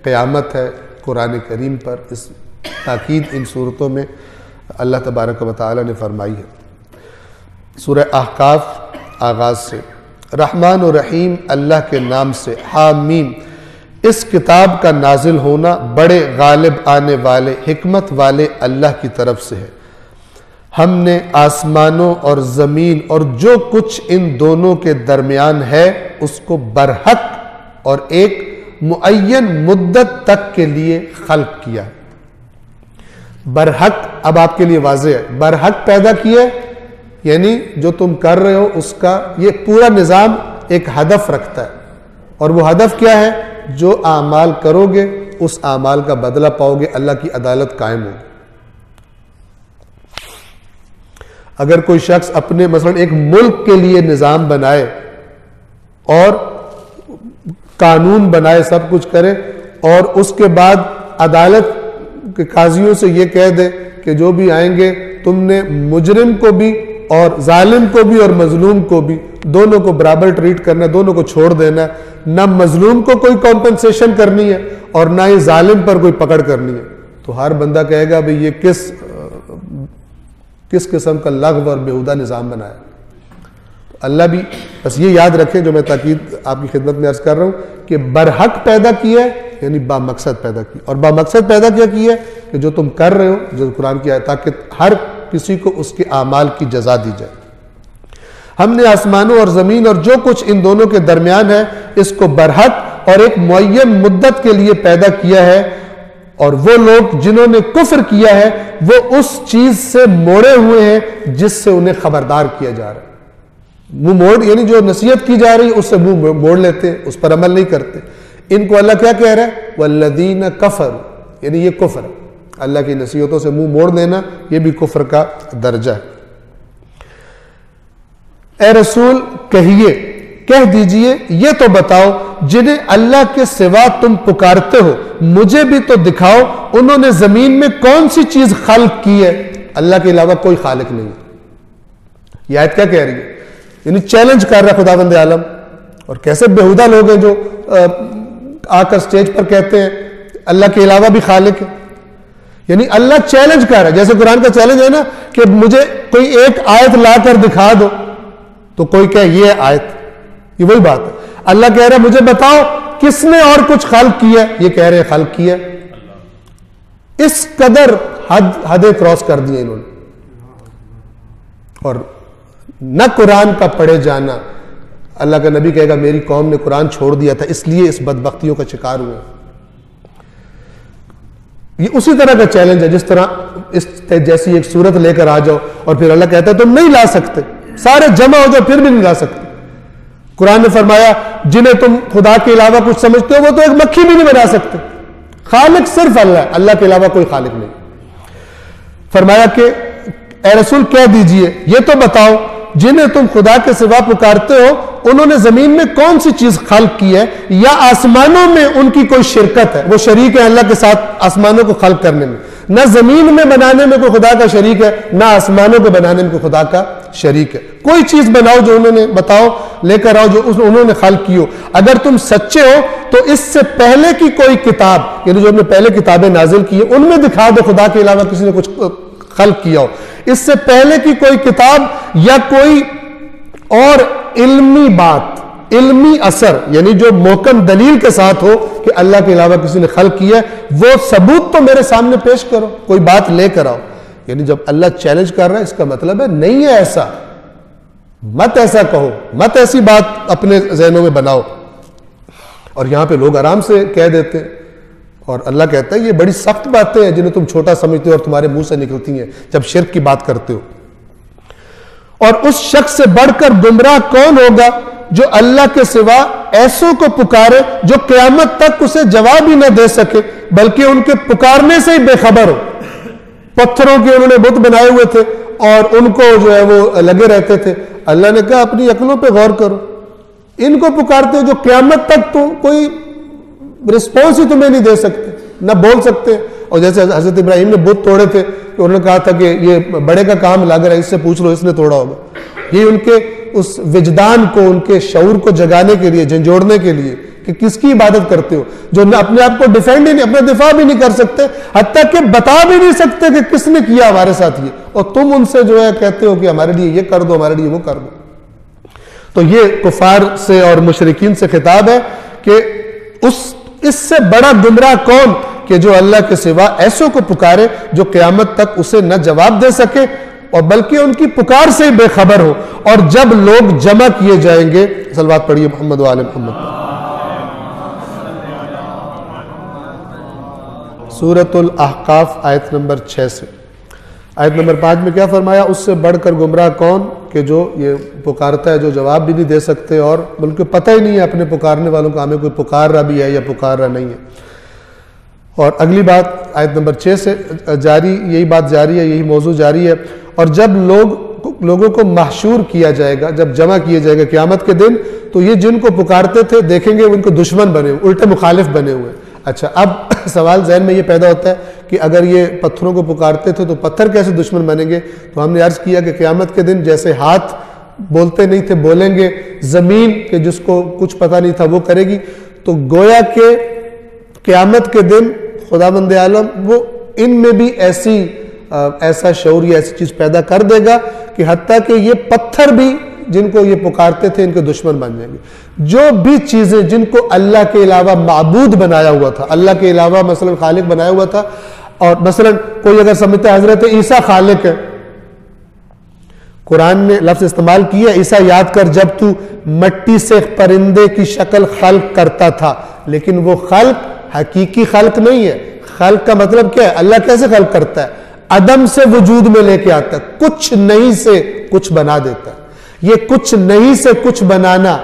قیامت ہے، قرآن کریم پر اس تاکید ان صورتوں میں اللہ تبارک و تعالی نے فرمائی ہے۔ سورہ احقاف آغاز سے، رحمان و رحیم اللہ کے نام سے، حامیم، اس کتاب کا نازل ہونا بڑے غالب آنے والے، حکمت والے اللہ کی طرف سے ہے۔ ہم نے آسمانوں اور زمین اور جو کچھ ان دونوں کے درمیان ہے اس کو برحق اور ایک معین مدت تک کے لیے خلق کیا۔ برحق اب آپ کے لیے واضح ہے، برحق پیدا کیا، یعنی جو تم کر رہے ہو اس کا یہ پورا نظام ایک ہدف رکھتا ہے، اور وہ ہدف کیا ہے؟ جو اعمال کرو گے اس اعمال کا بدلہ پاؤ گے، اللہ کی عدالت قائم ہوگی۔ اگر کوئی شخص اپنے مثلا ایک ملک کے لیے نظام بنائے اور قانون بنائے، سب کچھ کرے، اور اس کے بعد عدالت کے قاضیوں سے یہ کہہ دے کہ جو بھی آئیں گے تم نے مجرم کو بھی اور ظالم کو بھی اور مظلوم کو بھی دونوں کو برابر ٹریٹ کرنا ہے، دونوں کو چھوڑ دینا ہے، نہ مظلوم کو کوئی کمپنسیشن کرنی ہے اور نہ ہی ظالم پر کوئی پکڑ کرنی ہے، تو ہر بندہ کہے گا بھئی یہ کس قسم کا لغو اور بیہودہ نظام بنایا۔ تو اللہ بھی بس یہ یاد رکھیں جو میں تاکید آپ کی خدمت میں عرض کر رہا ہوں کہ برحق پیدا کیا ہے، یعنی با مقصد پیدا کی، اور با مقصد پیدا کیا ہے کہ جو تم کر رہے ہو، جو قرآن کی آیت، تاکہ ہر کسی کو اس کے اعمال کی جزا دی جائے۔ ہم نے آسمانوں اور زمین اور جو کچھ ان دونوں کے درمیان ہے اس کو برحق اور ایک معین مدت کے لیے پیدا کیا ہے، اور وہ لوگ جنہوں نے کفر کیا ہے وہ اس چیز سے موڑے ہوئے ہیں جس سے انہیں خبردار کیا جا رہا ہے۔ منہ موڑ یعنی جو نصیحت کی جا رہی ہے اس سے منہ موڑ لیتے ہیں، اس پر عمل نہیں کرتے۔ ان کو اللہ کیا کہہ رہا ہے؟ والذین کفروا، یعنی یہ کفر ہے، اللہ کی نصیحتوں سے منہ موڑ دینا یہ بھی کفر کا درجہ ہے۔ اے رسول کہیے، کہہ دیجئے یہ تو بتاؤ جنہیں اللہ کے سوا تم پکارتے ہو مجھے بھی تو دکھاؤ انہوں نے زمین میں کون سی چیز خلق کی ہے۔ اللہ کے علاوہ کوئی خالق نہیں ہے۔ یہ آیت کیا کہہ رہی ہے؟ یعنی چیلنج کر رہا ہے خداوند عالم۔ اور کیسے بےہودہ لوگ ہیں جو آ کر سٹیج پر کہتے ہیں اللہ کے علاوہ بھی خالق ہے۔ یعنی اللہ چیلنج کر رہا ہے، جیسے قرآن کا چیلنج ہے نا کہ مجھے کوئی ایک آیت لا کر دکھا دو، تو کوئی کہے یہ آیت، یہ وہی بات ہے۔ اللہ کہہ رہا ہے مجھے بتاؤ کس نے اور کچھ خلق کیا، یہ کہہ رہے ہیں خلق کیا۔ اس قدر حدیں کراس کر دی انہوں نے۔ اور نہ قرآن کا پڑھے جانا، اللہ کا نبی کہے گا میری قوم نے قرآن چھوڑ دیا تھا اس لیے اس بدبختیوں کا شکار ہوئے۔ یہ اسی طرح کا چیلنج ہے جس طرح اس جیسی ایک صورت لے کر آ جاؤ اور پھر اللہ کہتا ہے تم نہیں لا سکتے، سارے جمع ہو جاؤ پھر بھی نہیں لا سکتے۔ قرآن نے فرمایا جنہیں تم خدا کے علاوہ کچھ سمجھتے ہو وہ تو ایک مکھی بھی نہیں بنا سکتے، خالق صرف اللہ ہے، اللہ کے علاوہ کوئی خالق نہیں۔ فرمایا کہ اے رسول کہہ دیجئے یہ تو بتاؤ جنہیں تم خدا کے سوا پکارتے ہو انہوں نے زمین میں کون سی چیز خلق کی ہے، یا آسمانوں میں ان کی کوئی شرکت ہے، وہ شریک ہے اللہ کے ساتھ آسمانوں کو خلق کرنے میں۔ نہ زمین میں بنانے میں کوئی خدا کا شریک ہے، نہ آسمانوں کو بنانے میں کوئی خدا کا شریک ہے۔ کوئی چیز بناؤ جو انہوں نے بتاؤ لے کر آؤ جو انہوں نے خلق کی ہو۔ اگر تم سچے ہو تو اس سے پہلے کی کوئی کتاب، یعنی جو ہم نے پہلے کتابیں نازل کی ہیں ان میں دکھا دو خدا کے علاوہ کسی نے کچھ خلق کیا ہو۔ اس سے پہلے کی کوئی کتاب یا کوئی اور علمی بات، علمی اثر، یعنی جو محکم دلیل کے ساتھ ہو کہ اللہ کے علاوہ کسی نے خلق کیا ہے، وہ ثبوت تو میرے سامنے پیش کرو، کوئی بات لے کر آؤ۔ یعنی جب اللہ چیلنج کر رہا ہے اس کا مطلب ہے نہیں ہے ایسا، مت ایسا کہو، مت ایسی بات اپنے ذہنوں میں بناؤ۔ اور یہاں پہ لوگ آرام سے کہہ دیتے ہیں، اور اللہ کہتا ہے یہ بڑی سخت باتیں ہیں جنہیں تم چھوٹا سمجھتے ہو اور تمہارے منہ سے نکلتی ہیں جب شرک کی بات کرتے ہو۔ اور اس شخص سے بڑھ کر گمراہ کون ہوگا جو اللہ کے سوا ایسوں کو پکارے جو قیامت تک اسے جواب ہی نہ دے سکے بلکہ ان کے پکارنے سے ہی بے خبر ہو۔ پتھروں کے انہوں نے بت بنائے ہوئے تھے اور ان کو جو ہے وہ لگے رہتے تھے۔ اللہ نے کہا اپنی عقلوں پہ غور کرو، ان کو پکارتے ہو جو قیامت تک تو کوئی رسپانس ہی تمہیں نہیں دے سکتے، نہ بول سکتے۔ اور جیسے حضرت ابراہیم نے بت توڑے تھے کہ انہوں نے کہا تھا کہ یہ بڑے کا کام لگ رہا ہے، اس سے پوچھ لو اس نے توڑا ہوگا۔ یہ ان کے اس وجدان کو، ان کے شعور کو جگانے کے لیے، جھنجھوڑنے کے لیے کہ کس کی عبادت کرتے ہو، جو اپنے آپ کو ڈیفینڈ ہی نہیں، اپنا دفاع بھی نہیں کر سکتے، حتیٰ کہ بتا بھی نہیں سکتے کہ کس نے کیا ہمارے ساتھ یہ، اور تم ان سے جو ہے کہتے ہو کہ ہمارے لیے یہ کر دو، ہمارے لیے وہ کر دو۔ تو یہ کفار سے اور مشرکین سے خطاب ہے کہ اس سے بڑا گمراہ کون کہ جو اللہ کے سوا ایسوں کو پکارے جو قیامت تک اسے نہ جواب دے سکے اور بلکہ ان کی پکار سے ہی بے خبر ہو۔ اور جب لوگ جمع کیے جائیں گے، صلوات پڑھیے محمد و آل محمد۔ سورۃ الاحقاف آیت نمبر 6 سے آیت نمبر 5 میں کیا فرمایا؟ اس سے بڑھ کر گمراہ کون کہ جو یہ پکارتا ہے جو جواب بھی نہیں دے سکتے اور بلکہ پتہ ہی نہیں ہے اپنے پکارنے والوں کو، ہمیں کوئی پکار رہا بھی ہے یا پکار رہا نہیں ہے۔ اور اگلی بات آیت نمبر 6 سے جاری، یہی بات جاری ہے، یہی موضوع جاری ہے۔ اور جب لوگوں کو محشور کیا جائے گا، جب جمع کیا جائے گا قیامت کے دن، تو یہ جن کو پکارتے تھے دیکھیں گے ان کو دشمن بنے ہوئے، الٹے مخالف بنے ہوئے۔ اچھا، اب سوال ذہن میں یہ پیدا ہوتا ہے کہ اگر یہ پتھروں کو پکارتے تھے تو پتھر کیسے دشمن بنیں گے؟ تو ہم نے عرض کیا کہ قیامت کے دن جیسے ہاتھ بولتے نہیں تھے بولیں گے، زمین کہ جس کو کچھ پتہ نہیں تھا وہ کرے گی، تو گویا کہ قیامت کے دن خداوند عالم وہ ان میں بھی ایسا شعور یا ایسی چیز پیدا کر دے گا کہ حتیٰ کہ یہ پتھر بھی جن کو یہ پکارتے تھے ان کے دشمن بن جائیں گے۔ جو بھی چیزیں جن کو اللہ کے علاوہ معبود بنایا ہوا تھا، اللہ کے علاوہ مثلا خالق بنایا ہوا تھا، اور مثلا کوئی اگر سمجھتا ہے حضرت عیسیٰ خالق ہے، قرآن نے لفظ استعمال کیا عیسیٰ یاد کر جب تو مٹی سے پرندے کی شکل خلق کرتا تھا، لیکن وہ خلق حقیقی خلق نہیں ہے۔ خلق کا مطلب کیا ہے؟ اللہ کیسے خلق کرتا ہے؟ عدم سے وجود میں لے کے آتا ہے، کچھ نہیں سے کچھ بنا دیتا ہے۔ یہ کچھ نہیں سے کچھ بنانا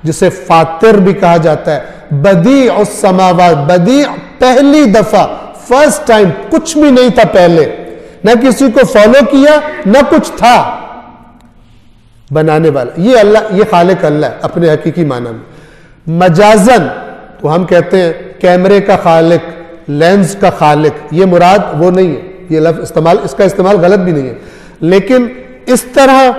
جسے فاطر بھی کہا جاتا ہے، بدیع السماوات، بدیع پہلی دفعہ فرسٹ ٹائم، کچھ بھی نہیں تھا پہلے، نہ کسی کو فالو کیا نہ کچھ تھا، بنانے والا یہ اللہ، یہ خالق اللہ ہے اپنے حقیقی معنی میں۔ مجازن تو ہم کہتے ہیں کیمرے کا خالق، لینز کا خالق، یہ مراد وہ نہیں ہے، یہ لفظ استعمال، اس کا استعمال غلط بھی نہیں ہے، لیکن اس طرح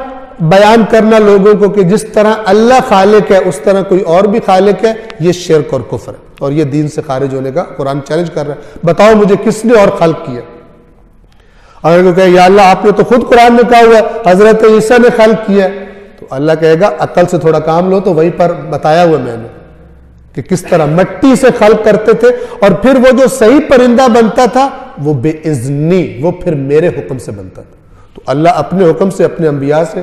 بیان کرنا لوگوں کو کہ جس طرح اللہ خالق ہے اس طرح کوئی اور بھی خالق ہے، یہ شرک اور کفر ہے، اور یہ دین سے خارج ہونے کا قرآن چیلنج کر رہا ہے۔ بتاؤ مجھے کس نے اور خلق کیا؟ اگر کوئی کہے یا اللہ آپ نے تو خود قرآن میں کہا ہوا ہے حضرت عیسیٰ نے خلق کیا، تو اللہ کہے گا عقل سے تھوڑا کام لو، تو وہیں پر بتایا ہوا میں نے کہ کس طرح مٹی سے خلق کرتے تھے، اور پھر وہ جو صحیح پرندہ بنتا تھا وہ بے اذنی، وہ پھر میرے حکم سے بنتا تھا۔ تو اللہ اپنے حکم سے اپنے انبیاء سے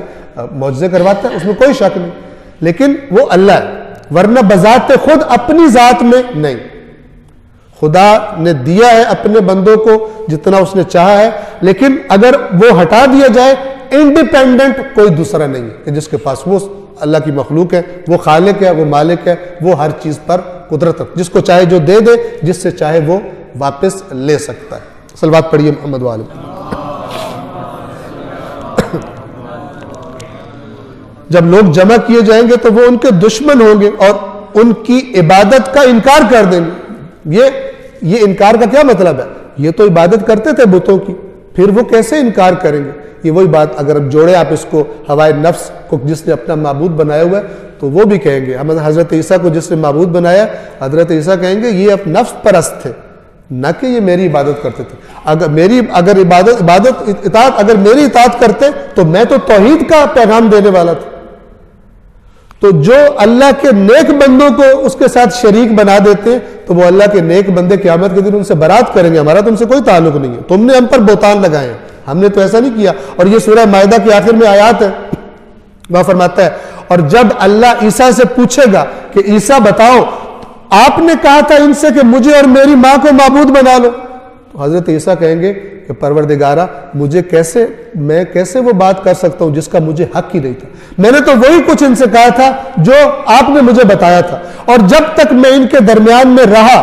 معجزے کرواتا ہے، اس میں کوئی شک نہیں، لیکن وہ اللہ ہے، ورنہ بذات خود اپنی ذات میں نہیں۔ خدا نے دیا ہے اپنے بندوں کو جتنا اس نے چاہا ہے، لیکن اگر وہ ہٹا دیا جائے انڈیپینڈنٹ کوئی دوسرا نہیں ہے کہ جس کے پاس، وہ اللہ کی مخلوق ہے، وہ خالق ہے، وہ مالک ہے، وہ ہر چیز پر قدرت رکھتا ہے، جس کو چاہے جو دے دے، جس سے چاہے وہ واپس لے سکتا ہے۔ صلوات پڑھیے محمد و آل محمد۔ جب لوگ جمع کیے جائیں گے تو وہ ان کے دشمن ہوں گے اور ان کی عبادت کا انکار کر دیں گے۔ یہ انکار کا کیا مطلب ہے؟ یہ تو عبادت کرتے تھے بتوں کی، پھر وہ کیسے انکار کریں گے؟ یہ وہی بات، اگر اب جوڑے آپ اس کو ہوائے نفس کو جس نے اپنا معبود بنایا ہوا ہے، تو وہ بھی کہیں گے، ہم حضرت عیسیٰ کو جس نے معبود بنایا، حضرت عیسیٰ کہیں گے یہ اب نفس پرست تھے، نہ کہ یہ میری عبادت کرتے تھے۔ اگر میری اطاعت کرتے تو میں تو توحید کا پیغام دینے والا تھا۔ تو جو اللہ کے نیک بندوں کو اس کے ساتھ شریک بنا دیتے ہیں، تو وہ اللہ کے نیک بندے قیامت کے دن ان سے برات کریں گے، ہمارا تم سے کوئی تعلق نہیں ہے، تم نے ہم پر بہتان لگائے ہیں، ہم نے تو ایسا نہیں کیا۔ اور یہ سورہ مائدہ کی آخر میں آیات ہے، وہاں فرماتا ہے اور جب اللہ عیسیٰ سے پوچھے گا کہ عیسیٰ بتاؤ آپ نے کہا تھا ان سے کہ مجھے اور میری ماں کو معبود بنا لو، تو حضرت عیسیٰ کہیں گے کہ پروردگارہ میں کیسے وہ بات کر سکتا ہوں جس کا مجھے حق ہی نہیں تھا، میں نے تو وہی کچھ ان سے کہا تھا جو آپ نے مجھے بتایا تھا، اور جب تک میں ان کے درمیان میں رہا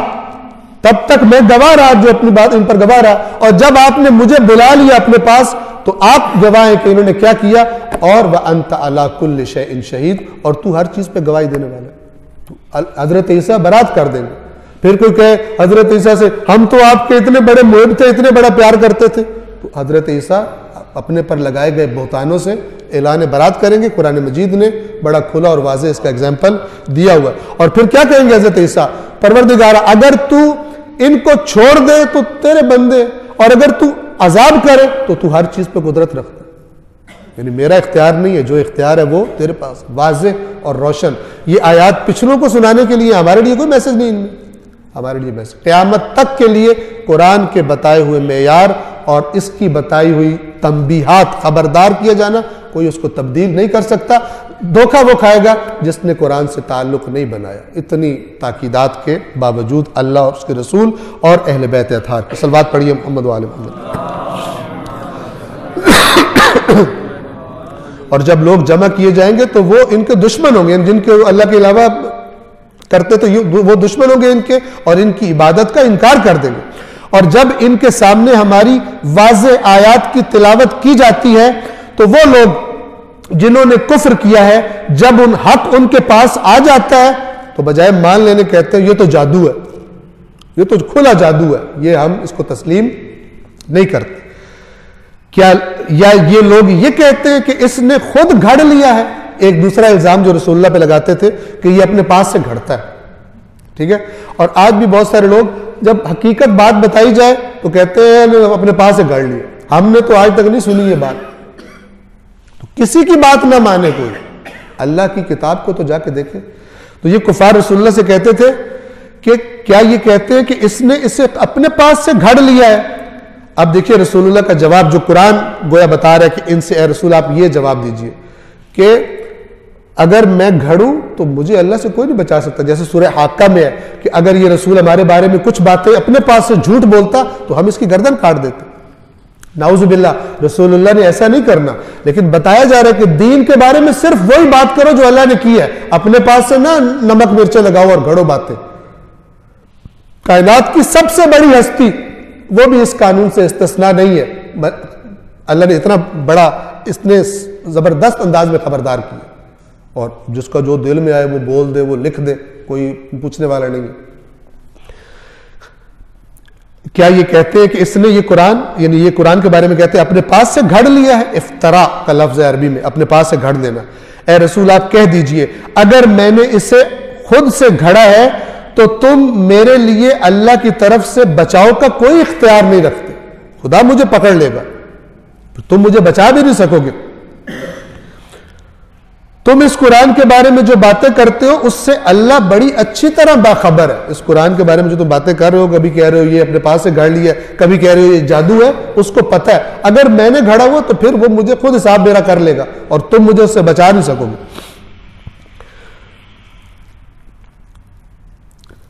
تب تک میں گواہ رہا، جو اپنی بات ان پر گواہ رہا، اور جب آپ نے مجھے بلا لیا اپنے پاس تو آپ گواہ ہیں کہ انہوں نے کیا کیا، اور وَأَنْتَ عَلَىٰ كُلِّ شَيْءٍ شَهِيدٌ، اور تو ہر چیز پہ گواہی دینے والا ہے۔ تو حضرت عیسیٰ برات کر دیں گے۔ پھر کوئی کہے حضرت عیسیٰ سے ہم تو آپ کے اتنے بڑے محب تھے، اتنے بڑا پیار کرتے تھے، تو حضرت عیسیٰ اپنے پر لگائے گئے بہتانوں سے اعلان برات کریں گے۔ قرآن مجید نے بڑا کھلا اور واضح اس کا اگزامپل دیا ہوا ہے۔ اور پھر کیا کہیں گے حضرت عیسیٰ، پروردگارہ اگر تو ان کو چھوڑ دے تو تیرے بندے، اور اگر تو عذاب کرے تو ہر چیز پہ قدرت رکھتا ہے، یعنی میرا اختیار نہیں ہے، جو اختیار ہے وہ تیرے پاس، واضح اور روشن۔ یہ آیات پچھلوں کو سنانے کے لیے، ہمارے لیے کوئی میسج نہیں ان میں، ہمارے لیے میسج قیامت تک کے لیے قرآن کے بتائے ہوئے معیار اور اس کی بتائی ہوئی تنبیہات، خبردار کیا جانا، کوئی اس کو تبدیل نہیں کر سکتا۔ دھوکہ وہ کھائے گا جس نے قرآن سے تعلق نہیں بنایا۔ اتنی تاکیدات کے باوجود اللہ اور اس کے رسول اور اہل بیت اطہار کی صلوات پڑھیے محمد و آل محمد۔ اور جب لوگ جمع کیے جائیں گے تو وہ ان کے دشمن ہوں گے، جن کے اللہ کے علاوہ کرتے تو وہ دشمن ہوں گے ان کے، اور ان کی عبادت کا انکار کر دیں گے۔ اور جب ان کے سامنے ہماری واضح آیات کی تلاوت کی جاتی ہے تو وہ لوگ جنہوں نے کفر کیا ہے، جب حق ان کے پاس آ جاتا ہے تو بجائے مان لینے کہتے ہیں یہ تو جادو ہے، یہ تو کھلا جادو ہے، یہ ہم اس کو تسلیم نہیں کرتے۔ کیا یا یہ لوگ یہ کہتے ہیں کہ اس نے خود گھڑ لیا ہے؟ ایک دوسرا الزام جو رسول اللہ پہ لگاتے تھے کہ یہ اپنے پاس سے گھڑتا ہے، ٹھیک ہے۔ اور آج بھی بہت سارے لوگ جب حقیقت بات بتائی جائے تو کہتے ہیں اپنے پاس سے گھڑ لیا، ہم نے تو آج تک نہیں سنی یہ بات۔ تو کسی کی بات نہ مانے کوئی، اللہ کی کتاب کو تو جا کے دیکھے۔ تو یہ کفار رسول اللہ سے کہتے تھے کہ کیا یہ کہتے ہیں کہ اس نے اسے اپنے پاس سے گھڑ لیا ہے؟ اب دیکھیے رسول اللہ کا جواب جو قرآن گویا بتا رہا ہے کہ ان سے اے رسول آپ یہ جواب دیجئے کہ اگر میں گھڑوں تو مجھے اللہ سے کوئی نہیں بچا سکتا، جیسے سورہ حاقہ میں ہے کہ اگر یہ رسول ہمارے بارے میں کچھ باتیں اپنے پاس سے جھوٹ بولتا تو ہم اس کی گردن کاٹ دیتے۔ نعوذ باللہ، رسول اللہ نے ایسا نہیں کرنا، لیکن بتایا جا رہا ہے کہ دین کے بارے میں صرف وہی بات کرو جو اللہ نے کی ہے، اپنے پاس سے نہ نمک مرچیں لگاؤ اور گھڑو باتیں۔ کائنات کی سب سے بڑی ہستی وہ بھی اس قانون سے استثناء نہیں ہے. اللہ نے اتنا بڑا اس نے زبردست انداز میں خبردار کیا, اور جس کا جو دل میں آئے وہ بول دے, وہ لکھ دے, کوئی پوچھنے والا نہیں ہے. کیا یہ کہتے ہیں کہ اس نے یہ قرآن, یعنی یہ قرآن کے بارے میں کہتے ہیں اپنے پاس سے گھڑ لیا ہے؟ افترا کا لفظ ہے عربی میں, اپنے پاس سے گھڑ لینا. اے رسول آپ کہہ دیجئے اگر میں نے اسے خود سے گھڑا ہے تو تم میرے لیے اللہ کی طرف سے بچاؤ کا کوئی اختیار نہیں رکھتے. خدا مجھے پکڑ لے گا, تم مجھے بچا بھی نہیں سکو گے. تم اس قرآن کے بارے میں جو باتیں کرتے ہو اس سے اللہ بڑی اچھی طرح باخبر ہے. اس قرآن کے بارے میں جو تم باتیں کر رہے ہو, کبھی کہہ رہے ہو یہ اپنے پاس سے گھڑ لیا, کبھی کہہ رہے ہو یہ جادو ہے, اس کو پتہ ہے اگر میں نے گھڑا ہوا تو پھر وہ مجھے خود حساب میرا کر لے گا اور تم مجھے اس سے بچا نہیں سکو گے.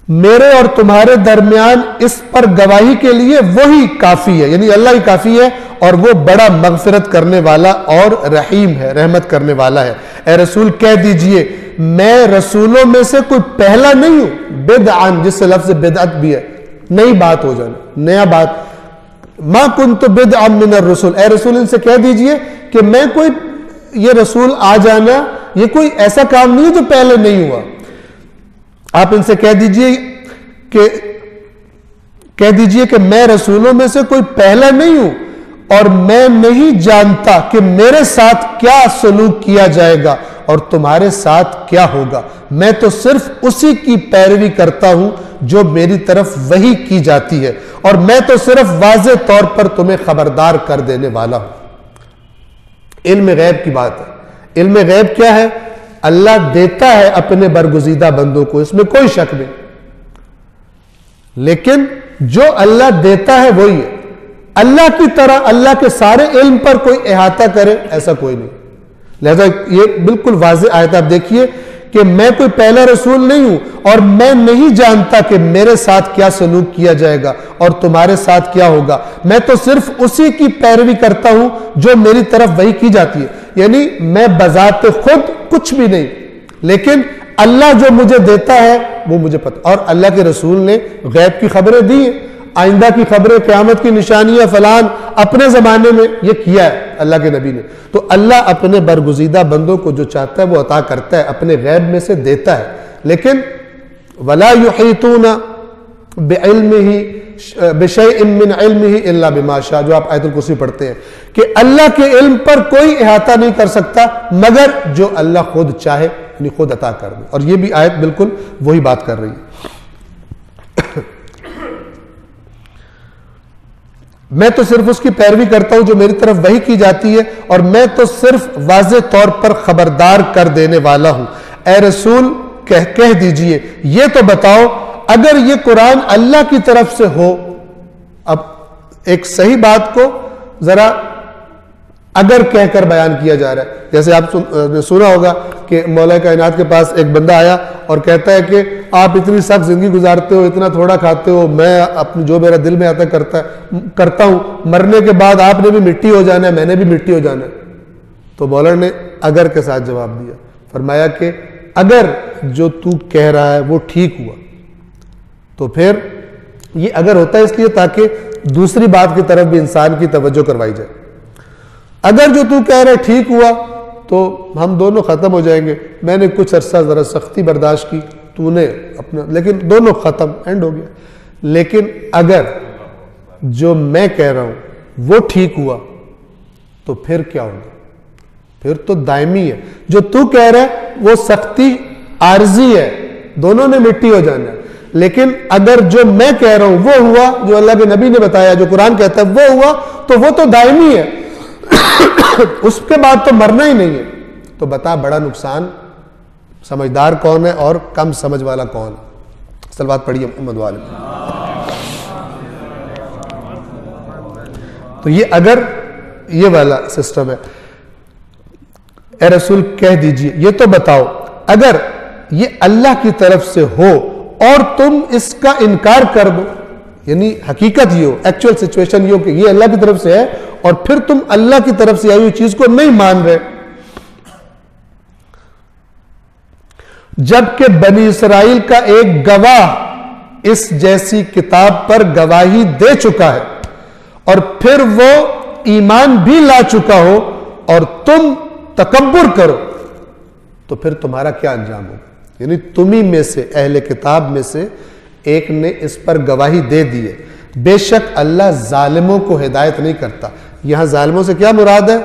میرے اور تمہارے درمیان اس پر گواہی کے لیے وہی کافی ہے, یعنی اللہ ہی کافی ہے, اور وہ بڑا مغفرت کرنے والا اور رحیم ہے, رحمت کرنے والا ہے. اے رسول کہہ دیجئے میں رسولوں میں سے کوئی پہلا نہیں ہوں. بدعن جس سے لفظ بدعت بھی ہے, نئی بات ہو جانا, نیا بات. ما کنت بدعا من الرسل, اے رسول ان سے کہہ دیجئے کہ میں کوئی, یہ رسول آ جانا یہ کوئی ایسا کام نہیں ہے جو پہلے نہیں ہوا. آپ ان سے کہہ دیجئے کہ میں رسولوں میں سے کوئی پہلا نہیں ہوں اور میں نہیں جانتا کہ میرے ساتھ کیا سلوک کیا جائے گا اور تمہارے ساتھ کیا ہوگا. میں تو صرف اسی کی پیروی کرتا ہوں جو میری طرف وحی کی جاتی ہے, اور میں تو صرف واضح طور پر تمہیں خبردار کر دینے والا ہوں. علم غیب کی بات ہے. علم غیب کیا ہے؟ اللہ دیتا ہے اپنے برگزیدہ بندوں کو, اس میں کوئی شک نہیں, لیکن جو اللہ دیتا ہے وہی ہے. اللہ کی طرح اللہ کے سارے علم پر کوئی احاطہ کرے ایسا کوئی نہیں. لہذا یہ بالکل واضح آیت آپ دیکھیے کہ میں کوئی پہلا رسول نہیں ہوں اور میں نہیں جانتا کہ میرے ساتھ کیا سلوک کیا جائے گا اور تمہارے ساتھ کیا ہوگا. میں تو صرف اسی کی پیروی کرتا ہوں جو میری طرف وحی کی جاتی ہے. یعنی میں بذات خود کچھ بھی نہیں, لیکن اللہ جو مجھے دیتا ہے وہ مجھے پتہ. اور اللہ کے رسول نے غیب کی خبریں دی ہیں, آئندہ کی خبریں, قیامت کی نشانیاں, فلان, اپنے زمانے میں یہ کیا ہے اللہ کے نبی نے. تو اللہ اپنے برگزیدہ بندوں کو جو چاہتا ہے وہ عطا کرتا ہے, اپنے غیب میں سے دیتا ہے. لیکن وَلَا يُحِيطُونَ بِعِلْمِهِ بِشَيْءٍ مِّنْ عِلْمِهِ إِلَّا بِمَا شَاءَ, جو آپ آیت الکرسی پڑھتے ہیں کہ اللہ کے علم پر کوئی احاطہ نہیں کر سکتا مگر جو اللہ خود چاہے, یعنی خود عطا کر دے. اور یہ بھی آیت بالکل وہی بات کر رہی ہے. میں تو صرف اس کی پیروی کرتا ہوں جو میری طرف وحی کی جاتی ہے, اور میں تو صرف واضح طور پر خبردار کر دینے والا ہوں. اے رسول کہہ دیجئے یہ تو بتاؤ اگر یہ قرآن اللہ کی طرف سے ہو. اب ایک صحیح بات کو ذرا اگر کہہ کر بیان کیا جا رہا ہے. جیسے آپ نے سنا ہوگا کہ مولا کائنات کے پاس ایک بندہ آیا اور کہتا ہے کہ آپ اتنی سخت زندگی گزارتے ہو, اتنا تھوڑا کھاتے ہو, میں اپنے جو میرا دل میں آتا کرتا ہوں, مرنے کے بعد آپ نے بھی مٹی ہو جانا ہے, میں نے بھی مٹی ہو جانا ہے. تو مولا نے اگر کے ساتھ جواب دیا, فرمایا کہ اگر جو تو کہہ رہا ہے وہ ٹھیک ہوا تو پھر یہ اگر ہوتا ہے اس لیے تاکہ دوسری بات کی طرف بھی انسان کی توجہ کروائی جائے. اگر جو تو کہہ رہا ہے ٹھیک ہوا تو ہم دونوں ختم ہو جائیں گے. میں نے کچھ عرصہ ذرا سختی برداشت کی, تو نے اپنا, لیکن دونوں ختم, اینڈ ہو گیا. لیکن اگر جو میں کہہ رہا ہوں وہ ٹھیک ہوا تو پھر کیا ہوگا؟ پھر تو دائمی ہے. جو تو کہہ رہا ہے وہ سختی عارضی ہے, دونوں نے مٹی ہو جانا ہے. لیکن اگر جو میں کہہ رہا ہوں وہ ہوا, جو اللہ کے نبی نے بتایا, جو قرآن کہتا ہے وہ ہوا, تو وہ تو دائمی ہے, اس کے بعد تو مرنا ہی نہیں ہے. تو بتا بڑا نقصان سمجھدار کون ہے اور کم سمجھ والا کون ہے؟ صلوات پڑھیے محمد والے. تو یہ اگر یہ والا سسٹم ہے. اے رسول کہہ دیجئے یہ تو بتاؤ اگر یہ اللہ کی طرف سے ہو اور تم اس کا انکار کر دو, یعنی حقیقت یہ ہو, ایکچوئل سچویشن یہ ہو کہ یہ اللہ کی طرف سے ہے اور پھر تم اللہ کی طرف سے آئی ہوئی چیز کو نہیں مان رہے, جبکہ بنی اسرائیل کا ایک گواہ اس جیسی کتاب پر گواہی دے چکا ہے اور پھر وہ ایمان بھی لا چکا ہو اور تم تکبر کرو تو پھر تمہارا کیا انجام ہوگا؟ یعنی تمہیں میں سے، اہل کتاب میں سے ایک نے اس پر گواہی دے دی ہے۔ بے شک اللہ ظالموں کو ہدایت نہیں کرتا۔ یہاں ظالموں سے کیا مراد ہے؟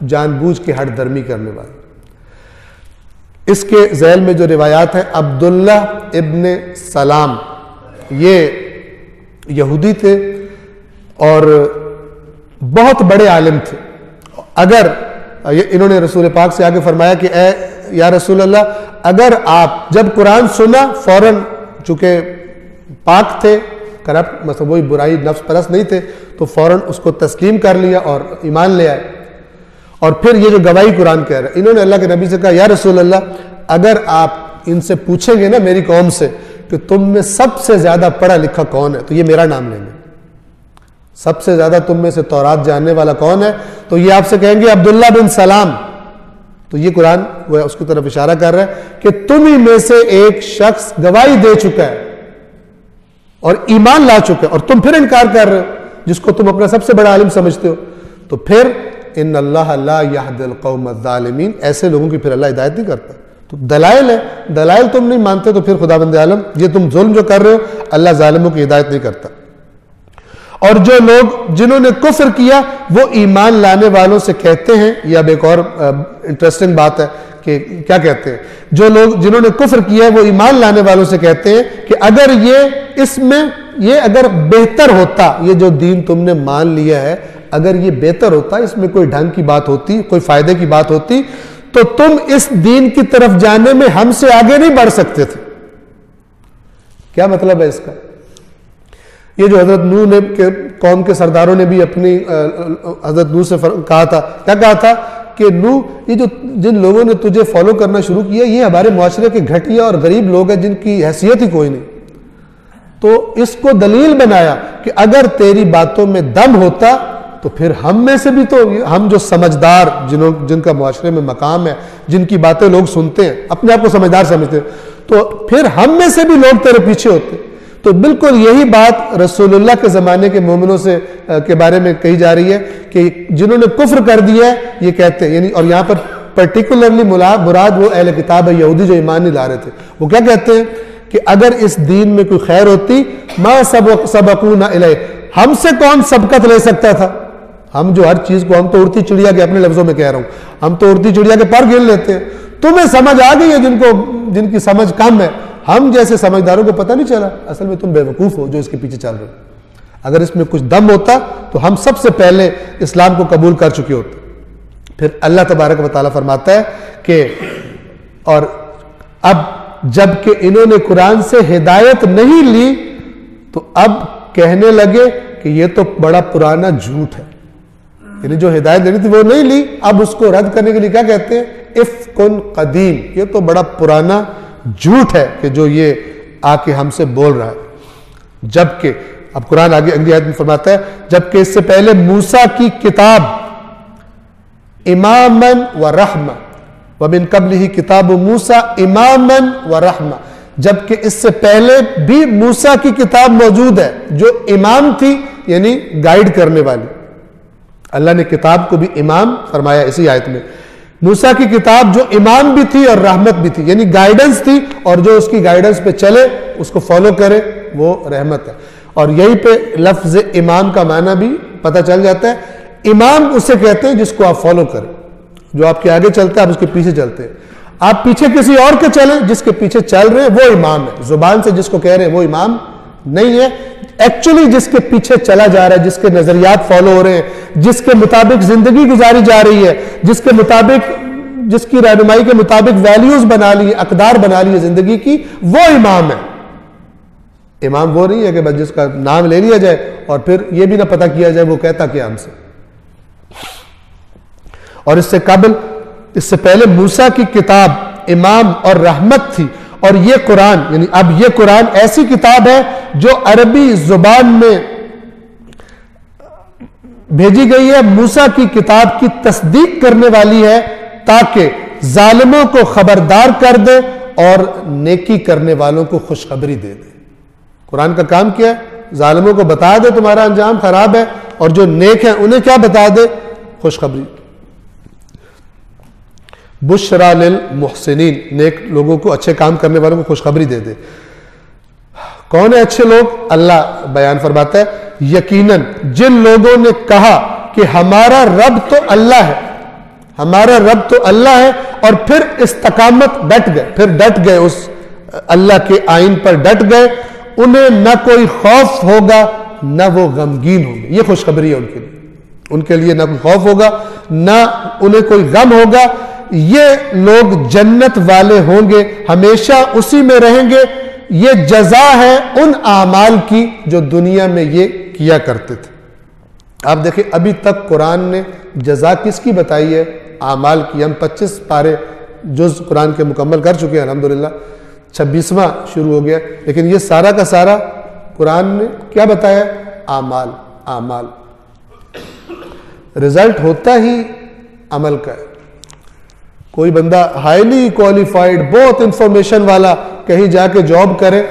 جان بوجھ کے ہٹ درمی کرنے والے۔ اس کے ذیل میں جو روایات ہیں، عبداللہ ابن سلام یہ یہودی تھے اور بہت بڑے عالم تھے۔ اگر انہوں نے رسول پاک سے آگے فرمایا کہ اے یا رسول اللہ، اگر آپ جب قرآن سنا فوراً، چونکہ پاک تھے، کرپٹ مطلب وہی برائی نفس پرست نہیں تھے، تو فوراً اس کو تسلیم کر لیا اور ایمان لے آئے۔ اور پھر یہ جو گواہی قرآن کہہ رہا ہے، انہوں نے اللہ کے نبی سے کہا یا رسول اللہ، اگر آپ ان سے پوچھیں گے نا میری قوم سے کہ تم میں سب سے زیادہ پڑھا لکھا کون ہے، تو یہ میرا نام لیں گے۔ سب سے زیادہ تم میں سے تورات جاننے والا کون ہے، تو یہ آپ سے کہیں گے عبداللہ بن سلام۔ تو یہ قرآن وہ اس کی طرف اشارہ کر رہا ہے کہ تم ہی میں سے ایک شخص گواہی دے چکا ہے اور ایمان لا چکا ہے، اور تم پھر انکار کر رہے ہو جس کو تم اپنا سب سے بڑا عالم سمجھتے ہو۔ تو پھر ان اللہ لا یہدی القوم الظالمین، ایسے لوگوں کی پھر اللہ ہدایت نہیں کرتا۔ تو دلائل ہے، دلائل تم نہیں مانتے تو پھر خداوند عالم یہ تم ظلم جو کر رہے ہو، اللہ ظالموں کی ہدایت نہیں کرتا۔ اور جو لوگ جنہوں نے کفر کیا وہ ایمان لانے والوں سے کہتے ہیں، یہ اب ایک اور انٹرسٹنگ بات ہے کہ کیا کہتے ہیں، جو لوگ جنہوں نے کفر کیا ہے وہ ایمان لانے والوں سے کہتے ہیں کہ اگر یہ اس میں یہ اگر بہتر ہوتا، یہ جو دین تم نے مان لیا ہے اگر یہ بہتر ہوتا، اس میں کوئی ڈھنگ کی بات ہوتی، کوئی فائدے کی بات ہوتی، تو تم اس دین کی طرف جانے میں ہم سے آگے نہیں بڑھ سکتے تھے۔ کیا مطلب ہے اس کا؟ یہ جو حضرت نوح نے قوم کے سرداروں نے بھی اپنی حضرت نوح سے کہا تھا، کیا کہا تھا کہ نوح، یہ جو جن لوگوں نے تجھے فالو کرنا شروع کیا یہ ہمارے معاشرے کے گھٹیا اور غریب لوگ ہیں جن کی حیثیت ہی کوئی نہیں۔ تو اس کو دلیل بنایا کہ اگر تیری باتوں میں دم ہوتا تو پھر ہم میں سے بھی، تو ہم جو سمجھدار جن کا معاشرے میں مقام ہے، جن کی باتیں لوگ سنتے ہیں، اپنے آپ کو سمجھدار سمجھتے ہیں، تو پھر ہم میں سے بھی لوگ تیرے پیچھے ہوتے۔ تو بالکل یہی بات رسول اللہ کے زمانے کے مومنوں سے کے بارے میں کہی جا رہی ہے کہ جنہوں نے کفر کر دیا ہے یہ کہتے ہیں، یعنی اور یہاں پر پرٹیکولرلی مراد وہ اہل کتاب ہے، یہودی جو ایمان نہیں لا رہے تھے، وہ کیا کہتے ہیں کہ اگر اس دین میں کوئی خیر ہوتی ما سبقونا الیہ، ہم سے کون سبقت لے سکتا تھا؟ ہم جو ہر چیز کو، ہم تو اڑتی چڑیا کے، اپنے لفظوں میں کہہ رہا ہوں، ہم تو اڑتی چڑیا کے پر گن لیتے ہیں، تمہیں سمجھ آ گئی ہے جن کی سمجھ کم ہے، ہم جیسے سمجھداروں کو پتہ نہیں چلا، اصل میں تم بے وقوف ہو جو اس کے پیچھے چل رہے ہو۔ اگر اس میں کچھ دم ہوتا تو ہم سب سے پہلے اسلام کو قبول کر چکے ہوتے۔ پھر اللہ تبارک و تعالیٰ فرماتا ہے کہ اور اب جب کہ انہوں نے قرآن سے ہدایت نہیں لی تو اب کہنے لگے کہ یہ تو بڑا پرانا جھوٹ ہے، یعنی جو ہدایت لینی تھی وہ نہیں لی، اب اس کو رد کرنے کے لیے کیا کہتے ہیں؟ افکن قدیم، یہ تو بڑا پرانا جھوٹ ہے کہ جو یہ آ کے ہم سے بول رہا ہے۔ جبکہ اب قرآن آگے اگلی آیت میں فرماتا ہے جبکہ اس سے پہلے موسیٰ کی کتاب اماماً و رحمہ ومن قبلہ کتاب موسیٰ اماماً و رحمہ، جبکہ اس سے پہلے بھی موسیٰ کی کتاب موجود ہے جو امام تھی، یعنی گائیڈ کرنے والی۔ اللہ نے کتاب کو بھی امام فرمایا اسی آیت میں۔ موسیٰ کی کتاب جو امام بھی تھی اور رحمت بھی تھی، یعنی گائیڈنس تھی، اور جو اس کی گائیڈنس پہ چلے اس کو فالو کرے وہ رحمت ہے۔ اور یہی پہ لفظ امام کا معنی بھی پتہ چل جاتا ہے، امام اسے کہتے ہیں جس کو آپ فالو کریں، جو آپ کے آگے چلتے ہیں آپ اس کے پیچھے چلتے ہیں۔ آپ پیچھے کسی اور کے چلیں، جس کے پیچھے چل رہے ہیں وہ امام ہے، زبان سے جس کو کہہ رہے ہیں وہ امام نہیں ہے، ایکچولی جس کے پیچھے چلا جا رہا ہے، جس کے نظریات فالو ہو رہے ہیں، جس کے مطابق زندگی گزاری جا رہی ہے، جس کے مطابق، جس کی رہنمائی کے مطابق ویلیوز بنا لی، اقدار بنا لی زندگی کی، وہ امام ہے۔ امام وہ نہیں ہے کہ بس جس کا نام لے لیا جائے اور پھر یہ بھی نہ پتہ کیا جائے وہ کہتا کیا ہم سے۔ اور اس سے پہلے موسیٰ کی کتاب امام اور رحمت تھی، اور یہ قرآن، یعنی اب یہ قرآن ایسی کتاب ہے جو عربی زبان میں بھیجی گئی ہے، موسیٰ کی کتاب کی تصدیق کرنے والی ہے تاکہ ظالموں کو خبردار کر دے اور نیکی کرنے والوں کو خوشخبری دے دے۔ قرآن کا کام کیا ہے؟ ظالموں کو بتا دے تمہارا انجام خراب ہے، اور جو نیک ہیں انہیں کیا بتا دے؟ خوشخبری. بشرا للمحسنین، نیک لوگوں کو، اچھے کام کرنے والوں کو خوشخبری دے دے. کون ہے اچھے لوگ؟ اللہ بیان فرماتا ہے یقیناً جن لوگوں نے کہا کہ ہمارا رب تو اللہ ہے، ہمارا رب تو اللہ ہے، اور پھر استقامت ڈٹ گئے اس اللہ کے آئین پر ڈٹ گئے، انہیں نہ کوئی خوف ہوگا نہ وہ غمگین ہوں گے. یہ خوشخبری ہے ان کے لیے نہ کوئی خوف ہوگا نہ انہیں کوئی غم ہوگا. یہ لوگ جنت والے ہوں گے، ہمیشہ اسی میں رہیں گے. یہ جزا ہے ان اعمال کی جو دنیا میں یہ کیا کرتے تھے. آپ دیکھیں ابھی تک قرآن نے جزا کس کی بتائی ہے؟ اعمال کی. ہم 25 پارے جز قرآن کے مکمل کر چکے ہیں الحمدللہ، 26واں شروع ہو گیا، لیکن یہ سارا کا سارا قرآن نے کیا بتایا؟ اعمال. اعمال رزلٹ ہوتا ہی عمل کا ہے. کوئی بندہ ہائیلی کوالیفائڈ، بہت انفارمیشن والا، کہیں جا کے جاب کرے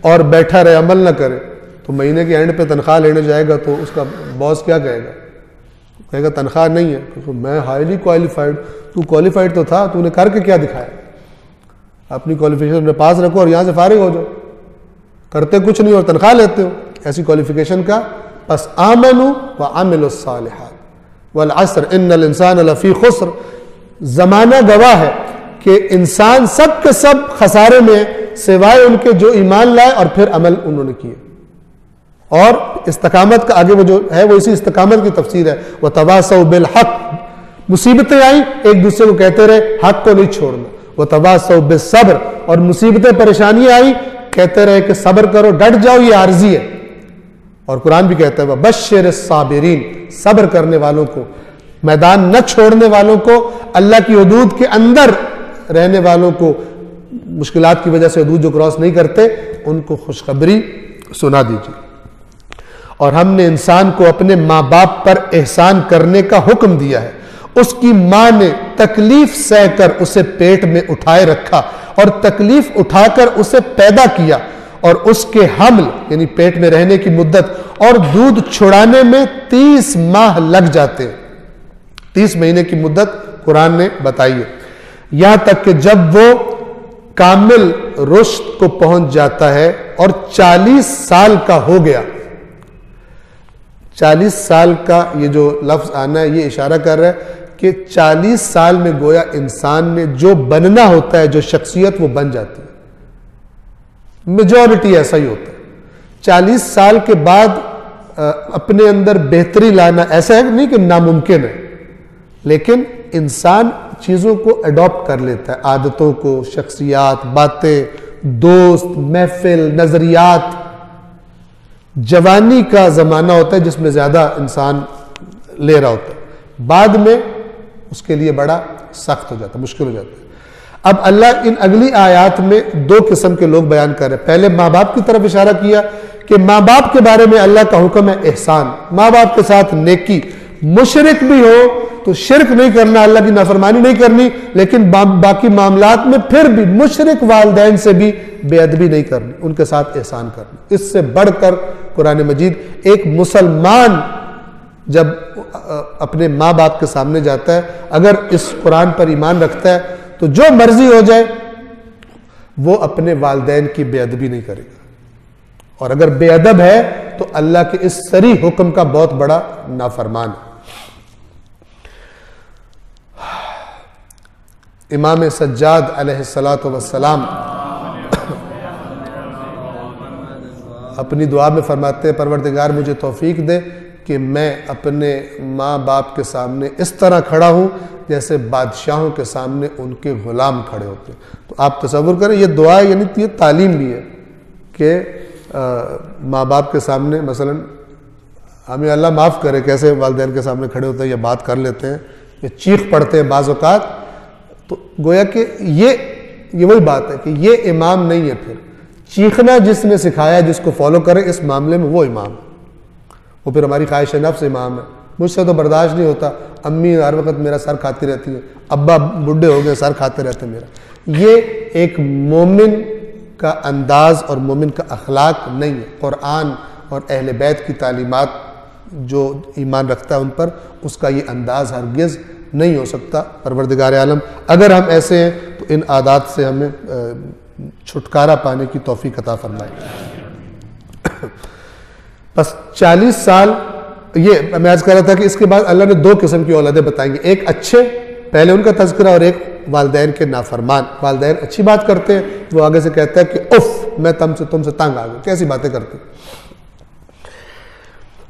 اور بیٹھا رہے، عمل نہ کرے، تو مہینے کے اینڈ پہ تنخواہ لینے جائے گا تو اس کا باس کیا کہے گا؟ کہے گا تنخواہ نہیں ہے. تو میں ہائیلی کوالیفائڈ. تو کوالیفائڈ تو تھا، تو نے کر کے کیا دکھایا؟ اپنی کوالیفیکیشن اپنے پاس رکھو اور یہاں سے فارغ ہو جاؤ. کرتے کچھ نہیں اور تنخواہ لیتے ہو. ایسی کوالیفیکیشن کا پس آمنوا وعملوا الصالحات والعصر ان الانسان لفی خسر. زمانہ گواہ ہے کہ انسان سب کے سب خسارے میں سوائے ان کے جو ایمان لائے اور پھر عمل انہوں نے کیے. اور استقامت کا آگے وہ جو ہے وہ اسی استقامت کی تفسیر ہے. وتواصوا بالحق. مصیبتیں آئیں ایک دوسرے کو کہتے رہے حق کو نہیں چھوڑنا. وتواصوا بالصبر. اور مصیبتیں پریشانیاں آئیں کہتے رہے کہ صبر کرو، ڈٹ جاؤ، یہ عارضی ہے. اور قرآن بھی کہتا ہے وبشر الصابرین. صبر کرنے والوں کو، میدان نہ چھوڑنے والوں کو، اللہ کی حدود کے اندر رہنے والوں کو، مشکلات کی وجہ سے حدود جو کراس نہیں کرتے ان کو خوشخبری سنا دیجیے. اور ہم نے انسان کو اپنے ماں باپ پر احسان کرنے کا حکم دیا ہے. اس کی ماں نے تکلیف سہ کر اسے پیٹ میں اٹھائے رکھا اور تکلیف اٹھا کر اسے پیدا کیا، اور اس کے حمل یعنی پیٹ میں رہنے کی مدت اور دودھ چھڑانے میں 30 ماہ لگ جاتے ہیں. 30 مہینے کی مدت قرآن نے بتائی ہے. یہاں تک کہ جب وہ کامل رشد کو پہنچ جاتا ہے اور 40 سال کا ہو گیا. 40 سال کا یہ جو لفظ آنا ہے یہ اشارہ کر رہا ہے کہ 40 سال میں گویا انسان نے جو بننا ہوتا ہے، جو شخصیت، وہ بن جاتی ہے. میجورٹی ایسا ہی ہوتا ہے. 40 سال کے بعد اپنے اندر بہتری لانا ایسا ہے نہیں کہ ناممکن ہے، لیکن انسان چیزوں کو اڈاپٹ کر لیتا ہے، عادتوں کو، شخصیات، باتیں، دوست، محفل، نظریات. جوانی کا زمانہ ہوتا ہے جس میں زیادہ انسان لے رہا ہوتا ہے، بعد میں اس کے لیے بڑا سخت ہو جاتا ہے، مشکل ہو جاتا ہے. اب اللہ ان اگلی آیات میں 2 قسم کے لوگ بیان کر رہے ہیں. پہلے ماں باپ کی طرف اشارہ کیا کہ ماں باپ کے بارے میں اللہ کا حکم ہے احسان، ماں باپ کے ساتھ نیکی. مشرک بھی ہو تو شرک نہیں کرنا، اللہ کی نافرمانی نہیں کرنی، لیکن باقی معاملات میں پھر بھی مشرک والدین سے بھی بے ادبی نہیں کرنی، ان کے ساتھ احسان کرنا. اس سے بڑھ کر قرآن مجید ایک مسلمان جب اپنے ماں باپ کے سامنے جاتا ہے، اگر اس قرآن پر ایمان رکھتا ہے تو جو مرضی ہو جائے وہ اپنے والدین کی بے ادبی نہیں کرے گا. اور اگر بے ادب ہے تو اللہ کے اس صریح حکم کا بہت بڑا نافرمان ہے. امام سجاد علیہ السلام اپنی دعا میں فرماتے ہیں پروردگار مجھے توفیق دے کہ میں اپنے ماں باپ کے سامنے اس طرح کھڑا ہوں جیسے بادشاہوں کے سامنے ان کے غلام کھڑے ہوتے ہیں. تو آپ تصور کریں یہ دعا یعنی یہ تعلیم بھی ہے کہ ماں باپ کے سامنے مثلا ہمیں اللہ معاف کرے کیسے والدین کے سامنے کھڑے ہوتے ہیں یا بات کر لیتے ہیں یا چیخ پڑتے ہیں بعض اوقات. تو گویا کہ یہ وہی بات ہے کہ یہ امام نہیں ہے. پھر چیخنا جس نے سکھایا جس کو فالو کرے اس معاملے میں وہ امام، وہ پھر ہماری خواہش نفس امام ہے. مجھ سے تو برداشت نہیں ہوتا، امی ہر وقت میرا سر کھاتی رہتی ہے، ابا بڈھے ہو گئے سر کھاتے رہتے میرا. یہ ایک مومن کا انداز اور مومن کا اخلاق نہیں ہے. قرآن اور اہل بیت کی تعلیمات جو ایمان رکھتا ہے ان پر، اس کا یہ انداز ہرگز نہیں ہو سکتا. پروردگار عالم اگر ہم ایسے ہیں تو ان عادات سے ہمیں چھٹکارا پانے کی توفیق عطا فرمائے. بس 40 سال یہ میں عرض کر رہا تھا کہ اس کے بعد اللہ نے 2 قسم کی اولادیں بتائیں گے. ایک اچھے، پہلے ان کا تذکرہ، اور ایک والدین کے نافرمان. والدین اچھی بات کرتے ہیں، وہ آگے سے کہتا ہے کہ اف میں تم سے تنگ آ گیا، کیسی باتیں کرتے.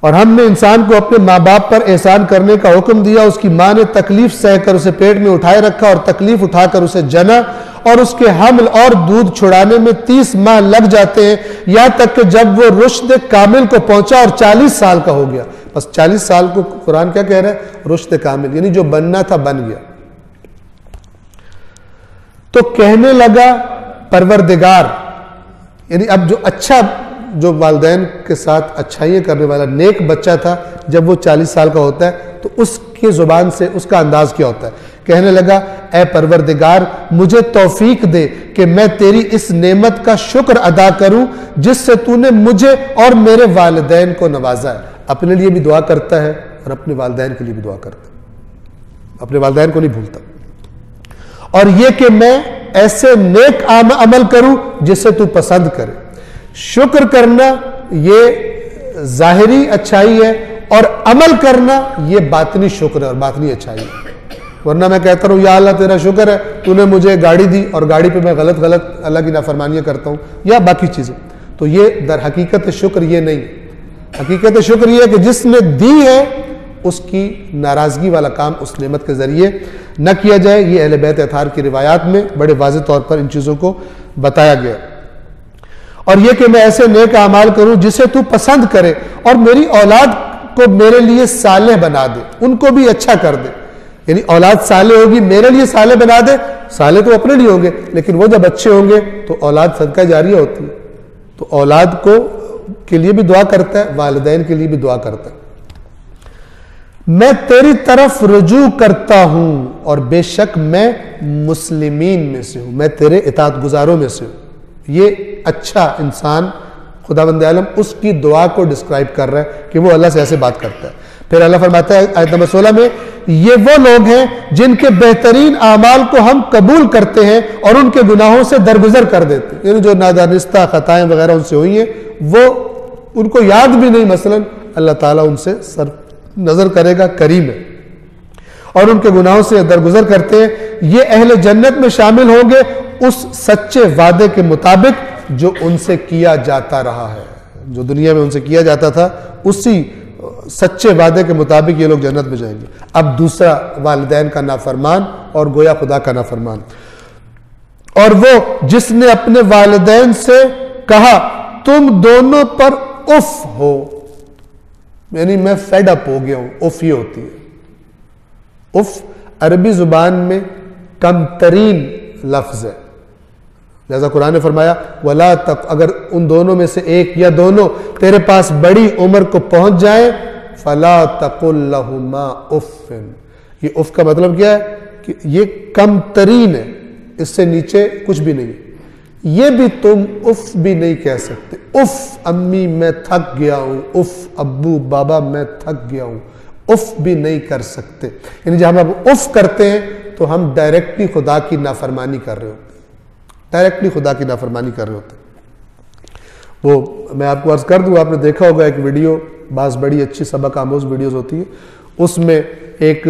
اور ہم نے انسان کو اپنے ماں باپ پر احسان کرنے کا حکم دیا. اس کی ماں نے تکلیف سہ کر اسے پیٹ میں اٹھائے رکھا اور تکلیف اٹھا کر اسے جنا، اور اس کے حمل اور دودھ چھڑانے میں 30 ماہ لگ جاتے ہیں، یہاں تک کہ جب وہ رشد کامل کو پہنچا اور 40 سال کا ہو گیا. بس 40 سال کو قرآن کیا کہہ رہا ہے؟ رشد کامل، یعنی جو بننا تھا بن گیا. تو کہنے لگا پروردگار، یعنی اب جو اچھا، جو والدین کے ساتھ اچھائیاں کرنے والا نیک بچہ تھا، جب وہ 40 سال کا ہوتا ہے تو اس کی زبان سے اس کا انداز کیا ہوتا ہے؟ کہنے لگا اے پروردگار مجھے توفیق دے کہ میں تیری اس نعمت کا شکر ادا کروں جس سے تو نے مجھے اور میرے والدین کو نوازا ہے. اپنے لیے بھی دعا کرتا ہے اور اپنے والدین کے لیے بھی دعا کرتا ہے، اپنے والدین کو نہیں بھولتا. اور یہ کہ میں ایسے نیک عمل کروں جس سے تو پسند کرے. شکر کرنا یہ ظاہری اچھائی ہے اور عمل کرنا یہ باطنی شکر ہے اور باطنی اچھائی ہے. ورنہ میں کہتا رہوں یا اللہ تیرا شکر ہے تو نے مجھے گاڑی دی اور گاڑی پہ میں غلط اللہ کی نافرمانیاں کرتا ہوں یا باقی چیزیں، تو یہ در حقیقت شکر یہ نہیں. حقیقت شکر یہ ہے کہ جس نے دی ہے اس کی ناراضگی والا کام اس نعمت کے ذریعے نہ کیا جائے. یہ اہل بیت اطہار کی روایات میں بڑے واضح طور پر ان چیزوں کو بتایا گیا. اور یہ کہ میں ایسے نیک اعمال کروں جسے تو پسند کرے اور میری اولاد کو میرے لیے صالح بنا دے، ان کو بھی اچھا کر دے. یعنی اولاد صالح ہوگی، میرے لیے صالح بنا دے. صالح تو اپنے لیے ہوں گے لیکن وہ جب اچھے ہوں گے تو اولاد صدقہ جاریہ ہوتی ہے. تو اولاد کو کے لیے بھی دعا کرتا ہے، والدین کے لیے بھی دعا کرتا ہے. میں تیری طرف رجوع کرتا ہوں اور بے شک میں مسلمین میں سے ہوں، میں تیرے اطاعت گزاروں میں سے ہوں. یہ اچھا انسان خداوند عالم اس کی دعا کو ڈسکرائب کر رہا ہے کہ وہ اللہ سے ایسے بات کرتا ہے. پھر اللہ فرماتا ہے آیت نمبر 16 میں یہ وہ لوگ ہیں جن کے بہترین اعمال کو ہم قبول کرتے ہیں اور ان کے گناہوں سے درگزر کر دیتے ہیں. یعنی جو نادانستہ خطائیں وغیرہ ان سے ہوئی ہیں وہ ان کو یاد بھی نہیں، مثلا اللہ تعالیٰ ان سے سر نظر کرے گا، کریم ہے، اور ان کے گناہوں سے درگزر کرتے ہیں. یہ اہل جنت میں شامل ہوں گے اس سچے وعدے کے مطابق جو ان سے کیا جاتا رہا ہے. جو دنیا میں ان سے کیا جاتا تھا اسی سچے وعدے کے مطابق یہ لوگ جنت میں جائیں گے. اب دوسرا والدین کا نافرمان اور گویا خدا کا نافرمان. اور وہ جس نے اپنے والدین سے کہا تم دونوں پر اف ہو، یعنی میں فیڈ اپ ہو گیا ہوں. اف یہ ہوتی ہے، اف عربی زبان میں کم ترین لفظ ہے. لہذا قرآن نے فرمایا وَلَا تَقْ، اگر ان دونوں میں سے ایک یا دونوں تیرے پاس بڑی عمر کو پہنچ جائیں فَلَا تَقُلْ لَهُمَا اُفٍ. یہ اف کا مطلب کیا ہے کہ یہ کم ترین ہے، اس سے نیچے کچھ بھی نہیں. یہ بھی تم اف بھی نہیں کہہ سکتے. اف امی میں تھک گیا ہوں، اف ابو بابا میں تھک گیا ہوں، اف بھی نہیں کر سکتے. یعنی جب ہم اف کرتے ہیں تو ہم ڈائریکٹلی خدا کی نافرمانی کر رہے ہوتے ہیں، ڈائریکٹلی خدا کی نافرمانی کر رہے ہوتے ہیں. وہ میں آپ کو عرض کر دوں، آپ نے دیکھا ہوگا ایک ویڈیو، بعض بڑی اچھی سبق آموز ویڈیوز ہوتی ہیں، اس میں ایک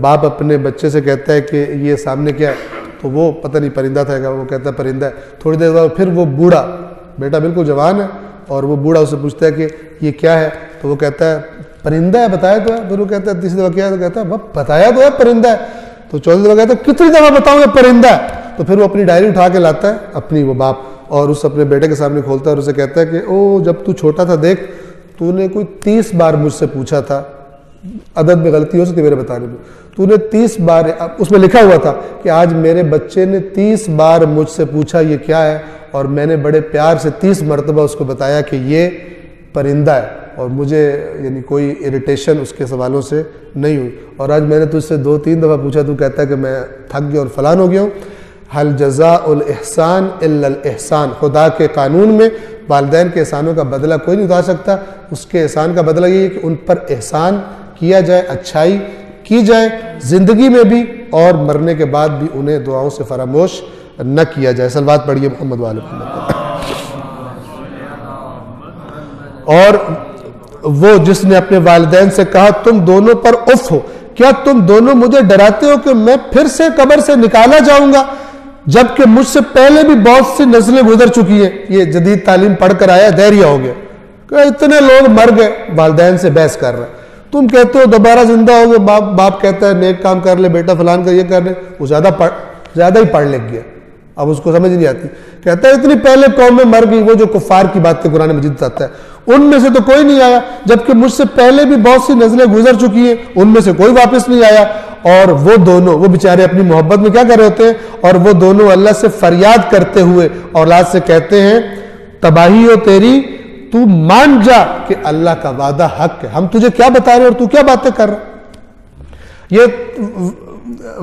باپ اپنے بچے سے کہتا ہے کہ یہ سامنے کیا ہے، تو وہ پتہ نہیں پرندہ تھا، وہ کہتا ہے پرندہ ہے. تھوڑی دیر بعد پھر وہ بوڑھا، بیٹا بالکل جوان ہے، اور وہ بوڑھا اسے پوچھتا ہے کہ یہ کیا ہے، تو وہ کہتا ہے پرندہ ہے، بتایا تو ہے. پھر وہ کہتا ہے تیسری دفعہ کیا ہے، تو کہتا ہے بتایا تو ہے پرندہ ہے. تو چوتھی دفعہ کہتا ہے کتنی دفعہ بتاؤں گا پرندہ ہے. تو پھر وہ اپنی ڈائری اٹھا کے لاتا ہے اپنی، وہ باپ، اور اس اپنے بیٹے کے سامنے کھولتا ہے اور اسے کہتا ہے کہ او جب تو چھوٹا تھا دیکھ، تو نے کوئی 30 بار مجھ سے پوچھا تھا، عدد میں غلطی ہو سکتی میرے بتانے میں، تو نے 30 بار، اس میں لکھا ہوا تھا کہ آج میرے بچے نے 30 بار مجھ سے پوچھا یہ کیا ہے، اور میں نے بڑے پیار سے 30 مرتبہ اس کو بتایا کہ یہ پرندہ ہے، اور مجھے یعنی کوئی اریٹیشن اس کے سوالوں سے نہیں ہوئی. اور آج میں نے تجھ سے 2-3 دفعہ پوچھا، تو کہتا ہے کہ میں تھک گیا اور فلان ہو گیا ہوں. حل جزاء الاحسان الا الاحسان، خدا کے قانون میں والدین کے احسانوں کا بدلہ کوئی نہیں اٹھا سکتا، اس کے احسان کا بدلہ یہ ہے کہ ان پر احسان کیا جائے، اچھائی کی جائے زندگی میں بھی اور مرنے کے بعد بھی انہیں دعاؤں سے فراموش نہ کیا جائے۔ صلوات پڑھیے محمد وآل محمد۔ اور وہ جس نے اپنے والدین سے کہا تم دونوں پر اف ہو، کیا تم دونوں مجھے ڈراتے ہو کہ میں پھر سے قبر سے نکالا جاؤں گا جبکہ مجھ سے پہلے بھی بہت سی نسلیں گزر چکی ہیں؟ یہ جدید تعلیم پڑھ کر آیا دہریہ ہو گیا کہ اتنے لوگ مر گئے، والدین سے بحث کر رہے ہیں، تم کہتے ہو دوبارہ زندہ ہو گئے، باپ کہتا ہے نیک کام کر لے بیٹا فلان کا یہ کر لے، وہ زیادہ ہی پڑھ لکھ گیا، اب اس کو سمجھ نہیں آتی، کہتا ہے اتنی پہلے قومیں مر گئی، وہ جو کفار کی باتیں قرآن مجید بتاتا ہے، ان میں سے تو کوئی نہیں آیا جبکہ مجھ سے پہلے بھی بہت سی نسلیں گزر چکی ہیں، ان میں سے کوئی واپس نہیں آیا۔ اور وہ دونوں، وہ بیچارے اپنی محبت میں کیا کر رہے ہوتے ہیں، اور وہ دونوں اللہ سے فریاد کرتے ہوئے اولاد سے کہتے ہیں تباہی ہو تیری، تو مان جا کہ اللہ کا وعدہ حق ہے، ہم تجھے کیا بتا رہے اور تو کیا باتیں کر رہا، یہ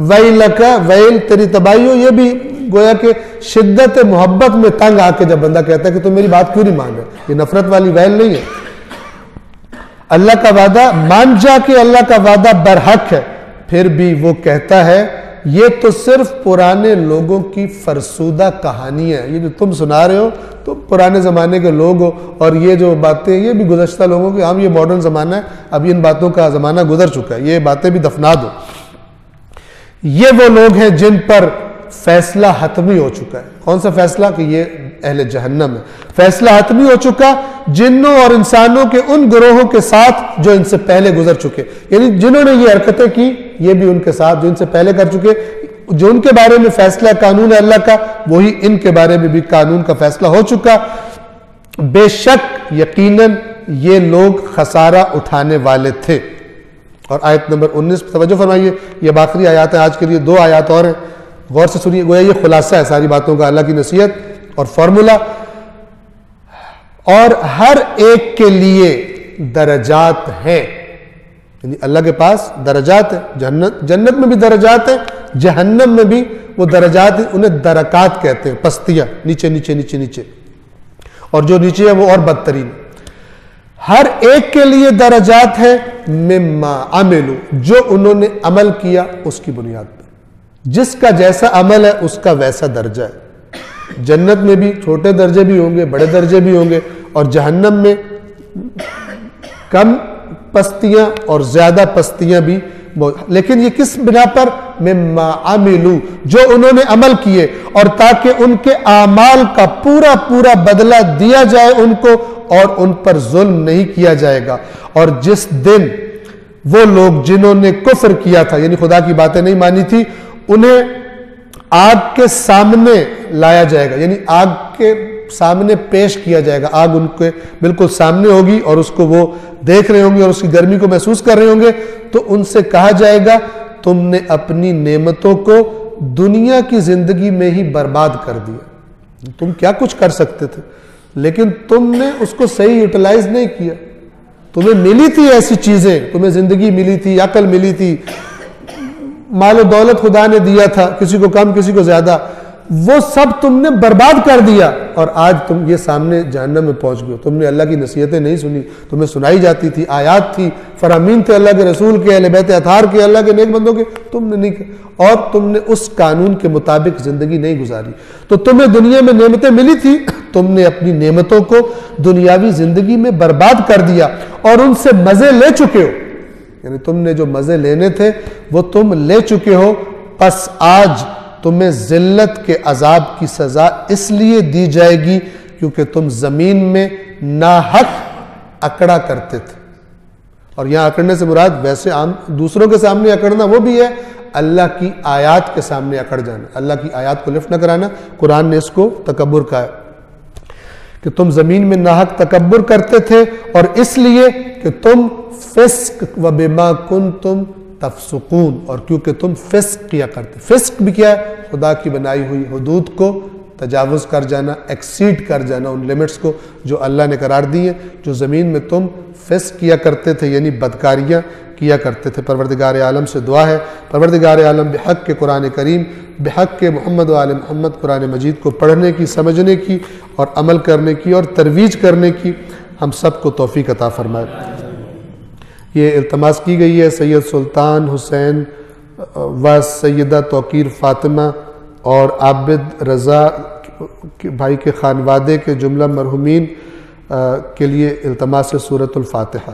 ویلک ویل تیری تباہی ہو، یہ بھی گویا کہ شدت محبت میں تنگ آ کے جب بندہ کہتا ہے کہ تم میری بات کیوں نہیں مان رہے، یہ نفرت والی ویل نہیں ہے۔ اللہ کا وعدہ مان جا کہ اللہ کا وعدہ برحق ہے، پھر بھی وہ کہتا ہے یہ تو صرف پرانے لوگوں کی فرسودہ کہانی ہے، یہ جو تم سنا رہے ہو تو پرانے زمانے کے لوگ ہو، اور یہ جو باتیں یہ بھی گزشتہ لوگوں کی، ہم یہ ماڈرن زمانہ ہے، اب ان باتوں کا زمانہ گزر چکا ہے، یہ باتیں بھی دفنا دو۔ یہ وہ لوگ ہیں جن پر فیصلہ حتمی ہو چکا ہے، کون سا فیصلہ؟ کہ یہ اہل جہنم ہے، فیصلہ حتمی ہو چکا جنوں اور انسانوں کے ان گروہوں کے ساتھ جو ان سے پہلے گزر چکے، یعنی جنہوں نے یہ حرکتیں کی یہ بھی ان کے ساتھ جو ان سے پہلے کر چکے، جو ان کے بارے میں فیصلہ قانون ہے اللہ کا وہی ان کے بارے میں بھی قانون کا فیصلہ ہو چکا۔ بے شک یقیناً یہ لوگ خسارہ اٹھانے والے تھے۔ اور آیت نمبر 19 توجہ فرمائیے، یہ آخری آیات ہیں آج کے لیے، 2 آیات اور ہیں، غور سے سنیے، گویا یہ خلاصہ ہے ساری باتوں کا، اللہ کی نصیحت اور فارمولا۔ اور ہر ایک کے لیے درجات ہیں، یعنی اللہ کے پاس درجات ہیں، جنت میں بھی درجات ہیں، جہنم میں بھی وہ درجات ہیں، انہیں درکات کہتے ہیں، پستیاں، نیچے نیچے نیچے نیچے، اور جو نیچے ہے وہ اور بدترین۔ ہر ایک کے لیے درجات ہیں مما عملو، جو انہوں نے عمل کیا اس کی بنیاد پر، جس کا جیسا عمل ہے اس کا ویسا درجہ ہے۔ جنت میں بھی چھوٹے درجے بھی ہوں گے، بڑے درجے بھی ہوں گے، اور جہنم میں کم پستیاں اور زیادہ پستیاں بھی، لیکن یہ کس بنا پر؟ مما عملو، جو انہوں نے عمل کیے، اور تاکہ ان کے اعمال کا پورا پورا بدلہ دیا جائے ان کو، اور ان پر ظلم نہیں کیا جائے گا۔ اور جس دن وہ لوگ جنہوں نے کفر کیا تھا، یعنی خدا کی باتیں نہیں مانی تھی، انہیں آگ کے سامنے لایا جائے گا، یعنی آگ کے سامنے پیش کیا جائے گا، آگ ان کے بالکل سامنے ہوگی اور اس کو وہ دیکھ رہے ہوں گے اور اس کی گرمی کو محسوس کر رہے ہوں گے، تو ان سے کہا جائے گا تم نے اپنی نعمتوں کو دنیا کی زندگی میں ہی برباد کر دیا، تم کیا کچھ کر سکتے تھے لیکن تم نے اس کو صحیح یوٹیلائز نہیں کیا، تمہیں ملی تھی ایسی چیزیں، تمہیں زندگی ملی تھی، عقل ملی تھی، مال و دولت خدا نے دیا تھا، کسی کو کم کسی کو زیادہ، وہ سب تم نے برباد کر دیا، اور آج تم یہ سامنے جہنم میں پہنچ گئے، تم نے اللہ کی نصیحتیں نہیں سنی، تمہیں سنائی جاتی تھی، آیات تھی، فرامین تھے اللہ کے رسول کے، اہل بیت اطہار کے، اللہ کے نیک بندوں کے، تم نے نہیں، اور تم نے اس قانون کے مطابق زندگی نہیں گزاری، تو تمہیں دنیا میں نعمتیں ملی تھی، تم نے اپنی نعمتوں کو دنیاوی زندگی میں برباد کر دیا اور ان سے مزے لے چکے ہو، یعنی تم نے جو مزے لینے تھے وہ تم لے چکے ہو، پس آج تمہیں ذلت کے عذاب کی سزا اس لیے دی جائے گی کیونکہ تم زمین میں ناحق اکڑا کرتے تھے۔ اور یہاں اکڑنے سے مراد ویسے عام دوسروں کے سامنے اکڑنا وہ بھی ہے، اللہ کی آیات کے سامنے اکڑ جانا، اللہ کی آیات کو لفٹ نہ کرانا، قرآن نے اس کو تکبر کہا ہے کہ تم زمین میں ناحق تکبر کرتے تھے، اور اس لیے کہ تم فسق وبما کنتم تفسقون، اور کیونکہ تم فسق کیا کرتے، فسق بھی کیا ہے؟ خدا کی بنائی ہوئی حدود کو تجاوز کر جانا، ایکسیڈ کر جانا ان لیمٹس کو جو اللہ نے قرار دی ہیں، جو زمین میں تم فسق کیا کرتے تھے، یعنی بدکاریاں کیا کرتے تھے۔ پروردگار عالم سے دعا ہے، پروردگار عالم بحق کے قرآن کریم، بحق کے محمد و آل محمد قرآن مجید کو پڑھنے کی، سمجھنے کی اور عمل کرنے کی اور ترویج کرنے کی ہم سب کو توفیق عطا فرمائے۔ یہ التماس کی گئی ہے سید سلطان حسین و سیدہ توقیر فاطمہ اور عابد رضا بھائی کے خانوادے کے جملہ مرحومین کے لیے التماس سورۃ الفاتحہ۔